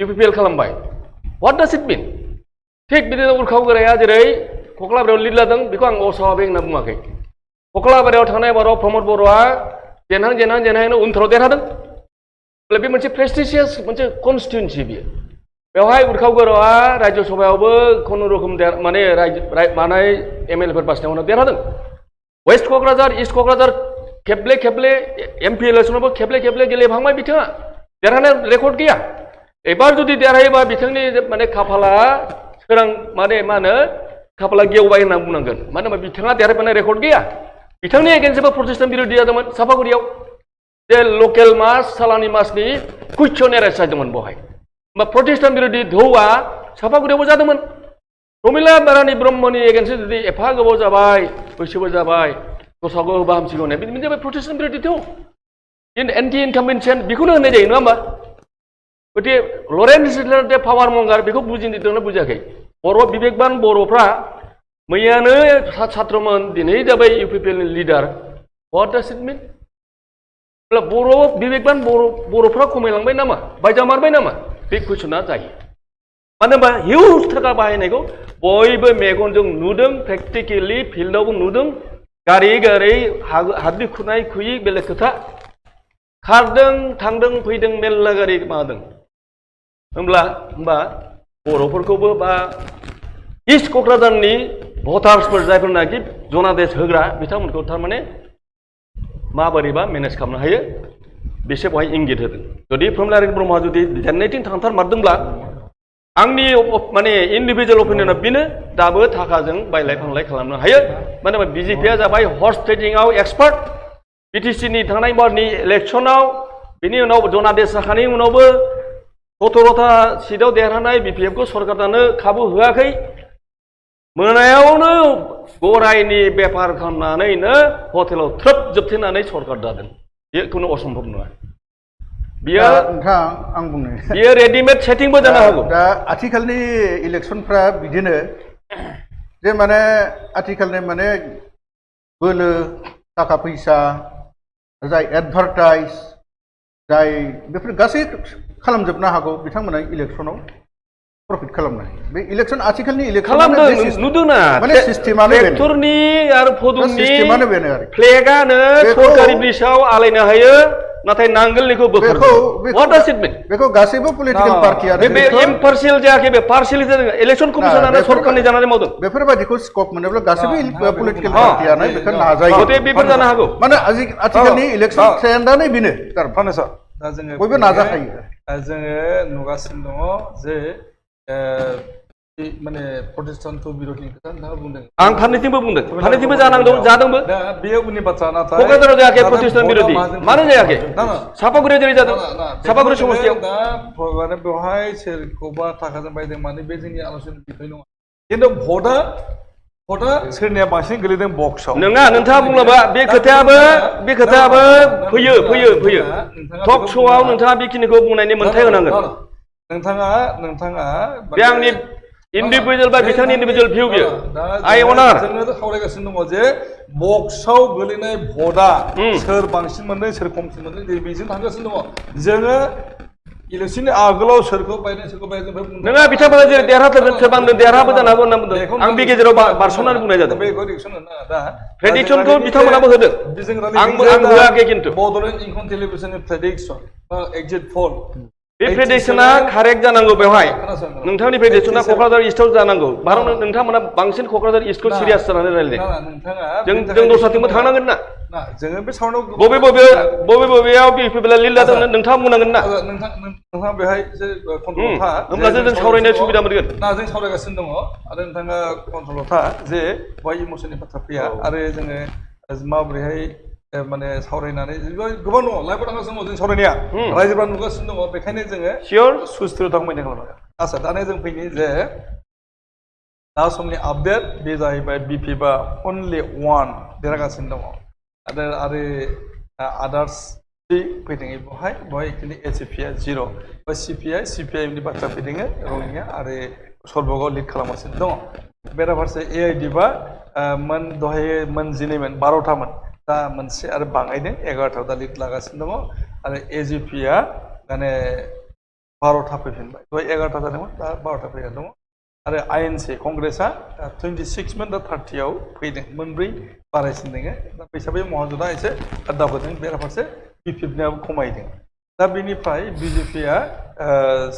इउपिपिएल खालामबाय व्हाट डाज इट मिन थिग बिदिनो उरखाव गोराया जेरै कक्लाबारियाव लिड लादों बेखौ आं असाबाबे होनना बुङाखै कक्लाबारियाव थांनाय बाराव प्रमद बर'आ जेनहां उनथाराव देरहादों अब्ला बे मोनसे प्रेस्टिजियास मोनसे कनस्टिटुएन्सि बियो बेवहाय उरखाव गोराआ रायजो सभायावबो खुनुरुखुम माने मानाय एमएलएफोर बासिनायावनो देरहादों वेस्ट क'क्राझार इस्ट क'क्राझार खेबले एमपि इलेक्सनावबो खेबले गेलेहांबाय बिथाङा देरहानाय रेकर्ड गैया एबार जुदि देरहायोबा बिथांनि माने खाफाला सोरां माने मा होनो खाफाला गेवबाय होनना बुंनांगोन मानो होनबा बिथाङा देरहानाय रेकर्ड गैया बिथांनि एगेन्स्टबो प्रतिष्ठान बिरोधी जादोंमोन सापागुरियाव जे लकेल मास सालानि मासनि कुइसन एरेस्ट जादोंमोन बेवहाय होमबा प्रतिष्ठान बिरोधी धौआ सापागुरियावबो जादोंमोन प्रमिला बारानि ब्रह्मनि एगेन्स्ट जुदि एफा गोबाव जाबाय बैसोबो जाबाय गसावखौ होबा हामसिगौ होननाय बिदि जाबाय प्रटेस्टेन्ट बिरोधिथ' एन्टि इनकाम्बेन्सेन्ट बेखौनो होननाय जायो नङा होमबा गतिके लरेन्स दे पावार मंगार बेखौ बुजिदोंना बुजियाखै बर' बिबेकबान बर'फ्रा मैयानो छात्रमोन दिनै जाबाय इउपिपिएलनि leader what does it mean Bodo' बिबेकबान बर'फ्रा खमायलांबाय नामा बायजामारबाय नामा बे कुइसना जायो मानो होनबा हिउज थाखा बाहायनायखौ बयबो मेगनजों नुदों प्रेक्टिकेलि फिल्डआवबो नुदों गारि हाद्रि खुनाय खुयि बेलेग खोथा खारदों थांदों फैदों मेल्ला गारि मादों होमबा बर'फोरखौबो बा इस्ट क'क्राझारनि भटार्सफोर जायफोरनाखि जनादेश होग्रा बिथांमोनखौ थारमाने माबोरैबा मेनेज खालामनो हायो बिसोर बेवहाय इंगित होदों जुदि प्रमिला ब्रह्मआ जुदि जेननायथिं थांथारमारदोंब्ला आंनि माने इन्डिभिजुवेल अपिनियना बेनो दाबो थाखाजों बायलाय फानलाय खालामनो हायो मानो होनबा बिजेपिआ जाबाय हर्स ट्रेडिंआव एक्सपार्ट बिटिसिनि थांनाय बारनि इलेक्सनाव बिनि उनाव जनादेश जाखांनायनि उनावबो 17टा सिटआव देरहानाय बिपिएफखौ सरकार दानो खाबु होआखै मोनायावनो गरायनि बेफार खालामनानैनो हटेलाव थ्रोब जोबथेनानै सरकार दादों बे खुनु असम्भब नङा बियो नोंथां आं बुंनो बियो रेडिमेड सेटिंबो जानो हागौ दा आथिखालनि इलेक्सनफ्रा बिदिनो जे माने आथिखालनि माने बोलो थाखा फैसा जाय एडभार्टाइज जाय बेफोर गासै खालामजोबनो हागौ बिथांमोना इलेक्सनाव प्रफिट खालामनो हायो बे इलेक्सन आथिखालनि इलेक्सन खालामदों नुदोंना माने सिस्टेमानो ट्रेक्टरनि आरो फदुमनि सिस्टेमानो बेनो आरो फ्लेगानो सरकारि ब्रिजआव आलायनो हायो नाथाय नांगोलनिखौ बोखारदों व्हाट डाज इट मिन बेखौ गासैबो पलिटिकेल पार्टियानो बे इम्पार्शियेल जायाखै बे पार्शियेलि जादों इलेक्सन कमिसनानो सरकारनि जानानै मावदों बेफोरबायदिखौ स्कप मोनोब्ला गासैबो पलिटिकेल पार्टियानो बेखौ नाजायो गथे बेफोर जानो हागौ माने आथिखालनि इलेक्सन ट्रेन्डआनो बेनो थारमाने सार दा जोङो बयबो नाजाखायो जोङो नुगासिनो दङ जे माने प्रटेस्टेन्ट बिरोधनि खोथा नोंथाङा बुंदों आं फारनैथिंबो बुंदों फारनैथिंबो जानांदों जादोंबो दा बेयो उननि बाथ्रा नाथाय क'क्राझाराव जायाखै प्रटेस्टेन्ट बिरोधि मानो जायाखै सापागुरियाव जेरै जादों सापागुरि समस्थियाव दा माने बेवहाय सोरखौबा थाखाजों बायदों माने बे जोंनि आलोचनानि बिषय नङा खिन्थु भटआ सोरनिया बांसिन गोलैदों बक्सआव नङा नोंथाङा बुंलाबा बे खोथायाबो फैयो टक श'आव नोंथाङा बेखिनिखौ बुंनायनि मोन्थाय होनांगोन नोंथाङा बे आंनि इन्डिभिजुवेल बा बिथांनि इन्डिभिजुवेल भिउ बियो आइ अनार जोङो सावरायगासिनो दङ जे बक्सआव गोलैनाय भटआ सोर बांसिन मोनदों सोर खमसिन मोनदों बेजों थांगासिनो दङ जोङो इलेक्सननि आगोलाव सोरखौ बायदों सोरखौ बायदों नङा बिथांमोना जेरै देरहाबोदों देरहाबो जानो हागौ होनना बुंदों आं बे गेजेराव बारस'नानै बुंनाय जादों प्रेडिक्सनखौ बिथांमोनाबो होदों आं होआखै खिन्थु बड'लेण्ड इंखं टेलिभिजननि प्रेडिक्सन बा एक्जिट पल बे प्रेडिक्सना कारेक्ट जानांगौ बेवहाय नोंथांनि प्रेडिक्सना क'क्राझार इस्टआव जानांगौ भारत नोंथांमोना बांसिन क'क्राझार इस्टखौ सिरियास जानानै रायलायदों जों दस्राथिंबो थांनांगोन ना जोङो बे साउन्डआव बबेयाव बिपिएलआ लिड जादों नोंथाङा बुंनांगोन ना नोंथाङा बेहाय कन्ट्रल था होमब्लासो जों सावरायनो सुबिदा मोनगोन ना जों सावरायगासिनो दङ आरो नोंथाङा कन्ट्रलाव था जे बेवहाय इमसननि बाथ्रा फैया आरो जोङो माबोरैहाय माने सावरायनानै गोबां दङ लाइफआव थांगासिनो दङ जों सावरायनाया रायजोफ्रा नुगासिनो दङ बेखायनो जोङो सियर सुस्थिरता मेनटेन खालामनांगोन आচ্ছা दानिया जों फैनि जे दा समनि आपडेट बे जाहैबाय बिपिएफआ अनलि 1 देरहागासिनो दङ आरो आदार्स फैदों बेवहाय एक्चुअलि एसिपिआ 0 बा सिपिआइएमनि बाथ्रा फैदों रङिया आरो सर्बगाव लिड खालामगासिनो दङ बेराफारसे एआइडि बा दहाय मोन 12थामोन दा मोनसे आरो बाङायदों 11थाव दा लिड लागासिनो दङ आरो एजिपिआ माने 12था फैफिनबाय दहाय 11था जादोंमोन दा 12था फैनानै दङ आरो आइएनसि कंग्रेसआ 26 मोन दा 30आव फैदों मोनब्रै बारायसिनदों दा फैसाबै महाजोना एसे दावखोदों बेराफारसे बिपिएफनियाबो खमायदों दा बेनिफ्राय बिजेपिआ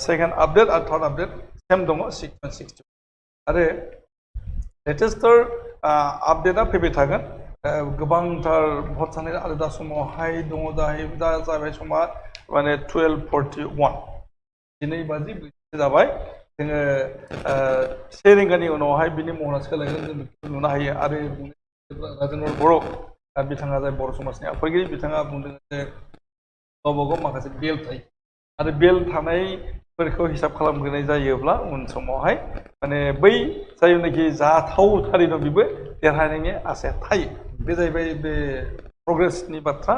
सेकेन्ड आपडेट आरो थार्ड आपडेट सेम दङ 6.62 आरो लेटेस्टार आपडेटआ फैबाय थागोन गोबांथार भट जानाय आरो दा समावहाय दङ दा जाबाय समा माने 12:41 दिनै बाजि जाबाय जोङो 1 रिंगानि उनावहाय बिनि महरा सोलायगोन जों बेखौ नुनो हायो आरो राजेन्द्र बर' बिथाङा जाय बर' समाजनि आफादगिरि बिथाङा बुंदों जे गावबा गाव माखासे बेल थायो आरो बेल थानाय फोरखौ हिसाब खालामग्रोनाय जायोब्ला उन समावहाय माने बै जायनाखि जाथावथारै दं बेबो देरहानायनि आसाया थायो बे जाहैबाय बे प्रग्रेसनि बाथ्रा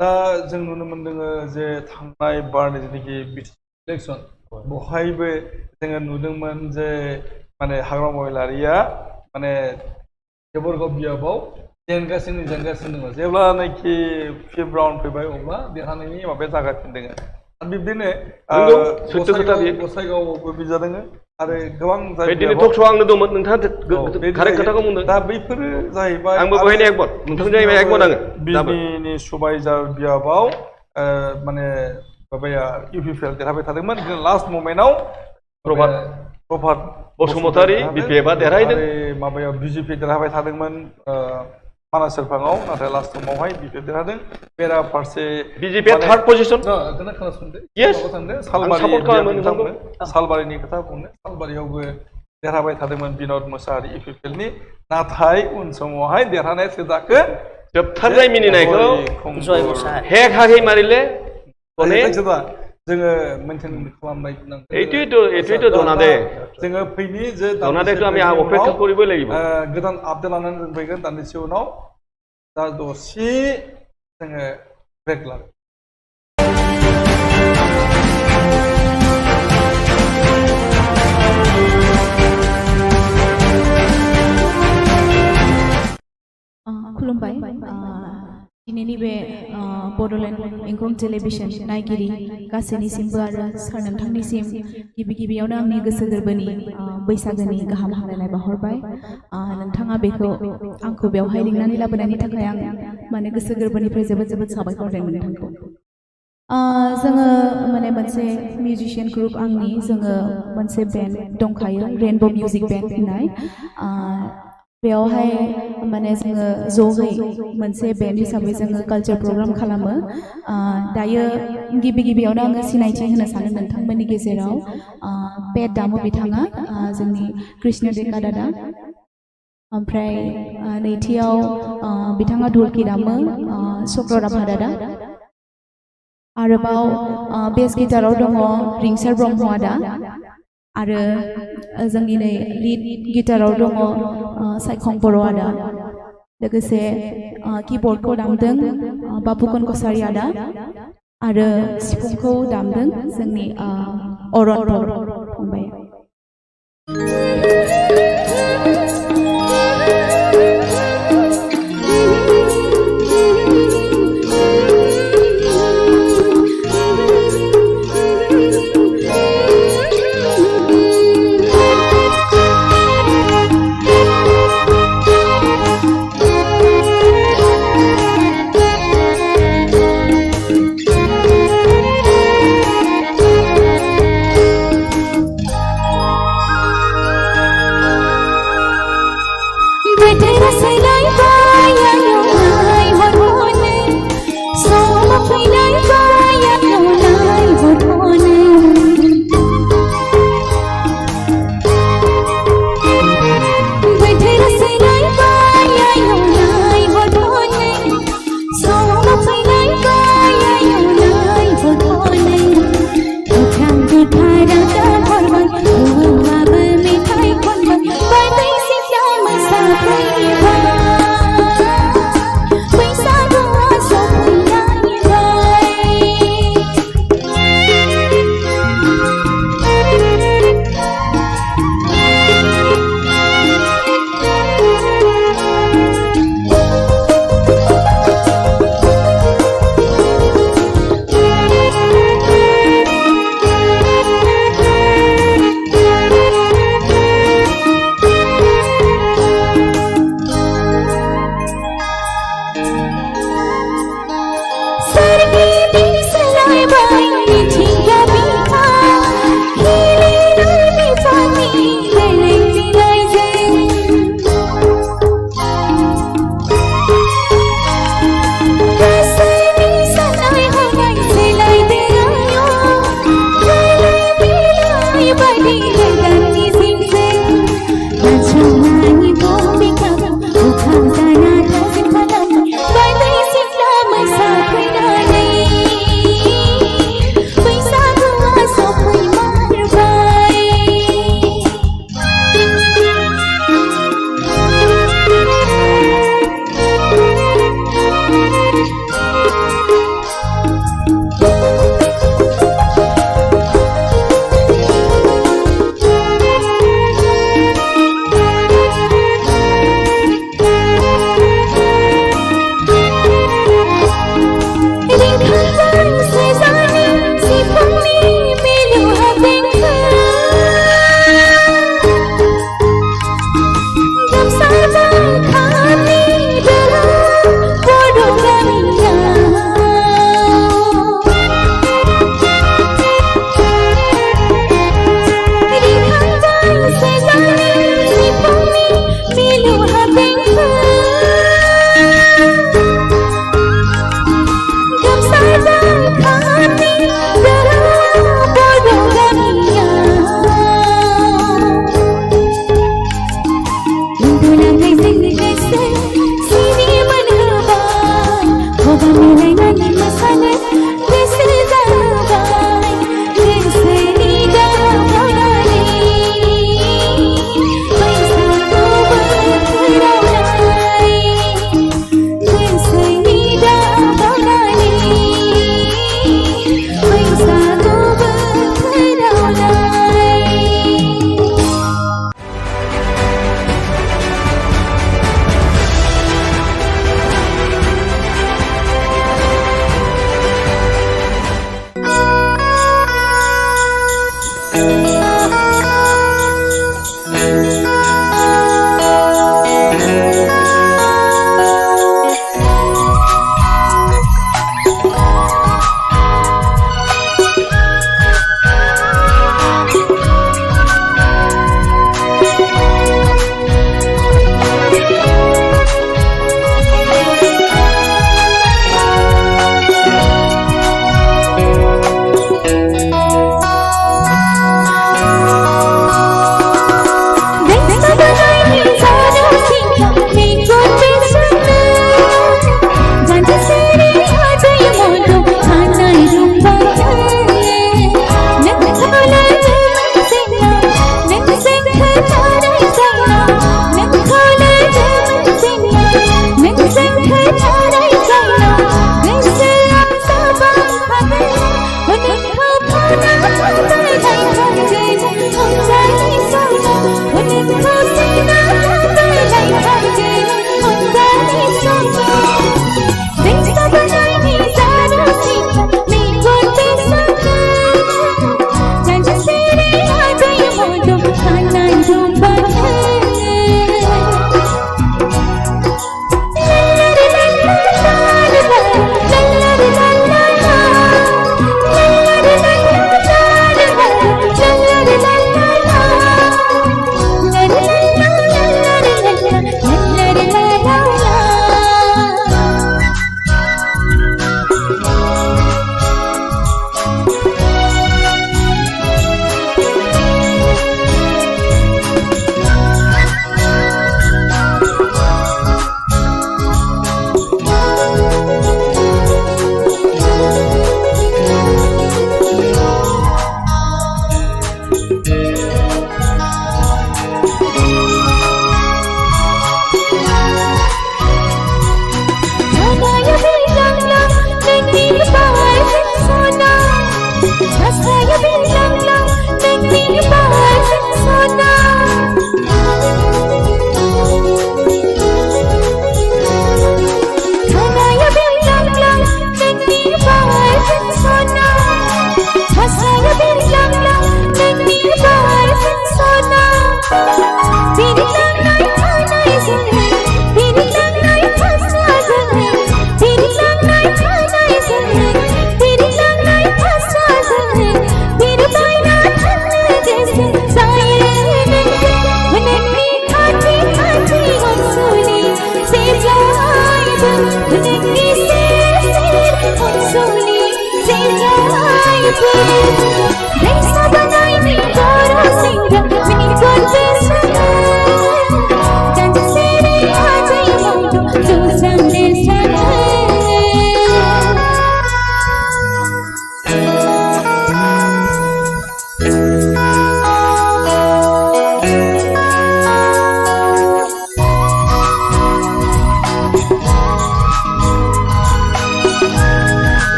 दा जों नुनो मोनदों जे थांनाय बारनि जेनाखि इलेक्सन बेवहायबो जोङो नुदोंमोन जे माने हाग्रामा महिलारिया माने देबरगाव बियाबाव जेनगासिनो दङ जेब्लानाखि 5th राउन्ड फैबाय अब्ला देरहानायनि माबाया जागासिनो दङ आरो बिब्दिनो गसाइगावआवबो बिजादों आरो गोबां जायगायाव टक श'आव आंनो दंमोन नोंथाङा कारेक्ट खोथाखौ बुंदों दा बैफोरो जाहैबाय आंबो बेवहायनो एकमत नोंथांजों जाहैबाय एकमत आङो बिजनिनि सुबाइजार बियाबाव माने माबाया इउपिपिएल देरहाबाय थादोंमोन लास्ट मोमेन्टआव प्रभात बसुमतारी बिपिएफआ देरहायदों माबायाव बिजेपि देरहाबाय थादोंमोन मानास सेरफाङाव नाथाय लास्ट समावहाय बिपिएफ देरहादों बेरा फारसे बिजेपिआ थार्ड पजिशन खोनासंदो यस सालबारिनि खोथा बुंनो सालबारियावबो देरहाबाय थादोंमोन बिन'द मोसाहारि इउपिपिएलनि नाथाय उन समावहाय देरहानाय सोजाखो जोबथारनाय मिनिनायखौ जय मोसाहारि हेक हाकै मारिले जोङो मेनटेन खालामनाय এইটোৱেতো জনা দে जोङो फैनि जे জনা দেটো আমি অপেক্ষা কৰিবই লাগিব गोदान আপডেট लानानै जों फैगोन दान्दिसे उनाव दा दसे जोङो ब्रेक लागोन खुलुमबाय दिनैनि बे बड'लेण्ड इंखं टेलिभिजन नायगिरि गासैनिसिमबो आरो सार नोंथांनिसिम गिबि गिबियावनो आंनि गोसो गोरबोनि बैसागोनि गाहाम हामलायनाय बावहरबाय नोंथाङा बेखौ आंखौ बेवहाय लिंनानै लाबोनायनि थाखाय आं माने गोसो गोरबोनिफ्राय जोबोद जोबोद साबायखर होदों नोंथांखौ जोङो माने मोनसे मिउजिशियान ग्रुप आंनि जोङो मोनसे बेन्ड दंखायो रेनबो मिउजिक बेन्ड होननाय बेवहाय माने जोङो ज'यै मोनसे बेन्ड हिसाबै जोङो कालचार प्रग्राम खालामो दायो गिबि गिबियावनो आङो सिनायथि होनो सानो नोंथांमोननि गेजेराव पेट दामो बिथाङा जोंनि कृष्ण डेका दादा ओमफ्राय नैथियाव बिथाङा धुलखि दामो चक्र राभा दादा आरोबाव बेस गिटाराव दङ रिंसार ब्रह्म आदा आरो जोंनि नै लिड गिटाराव दङ सायखं बर' आदा लोगोसे कीबर्डखौ दामदों बाबुकन कसारी आदा आरो सिफुंखौ दामदों जोंनि अरन बर' फंबाया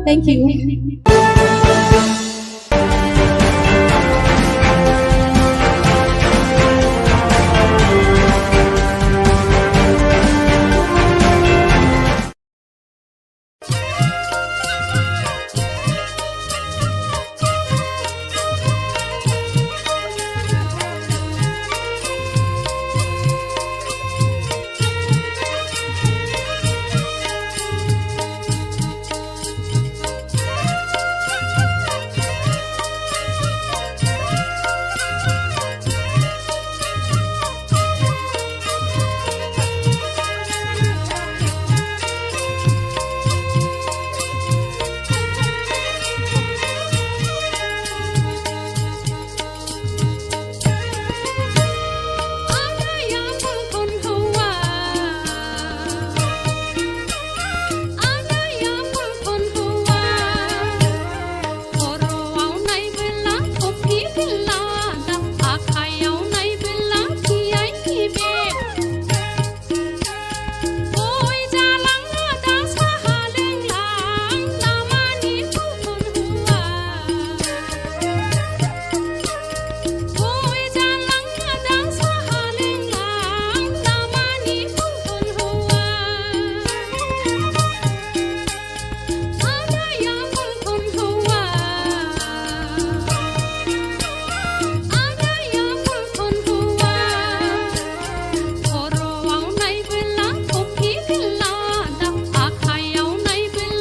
Thank you.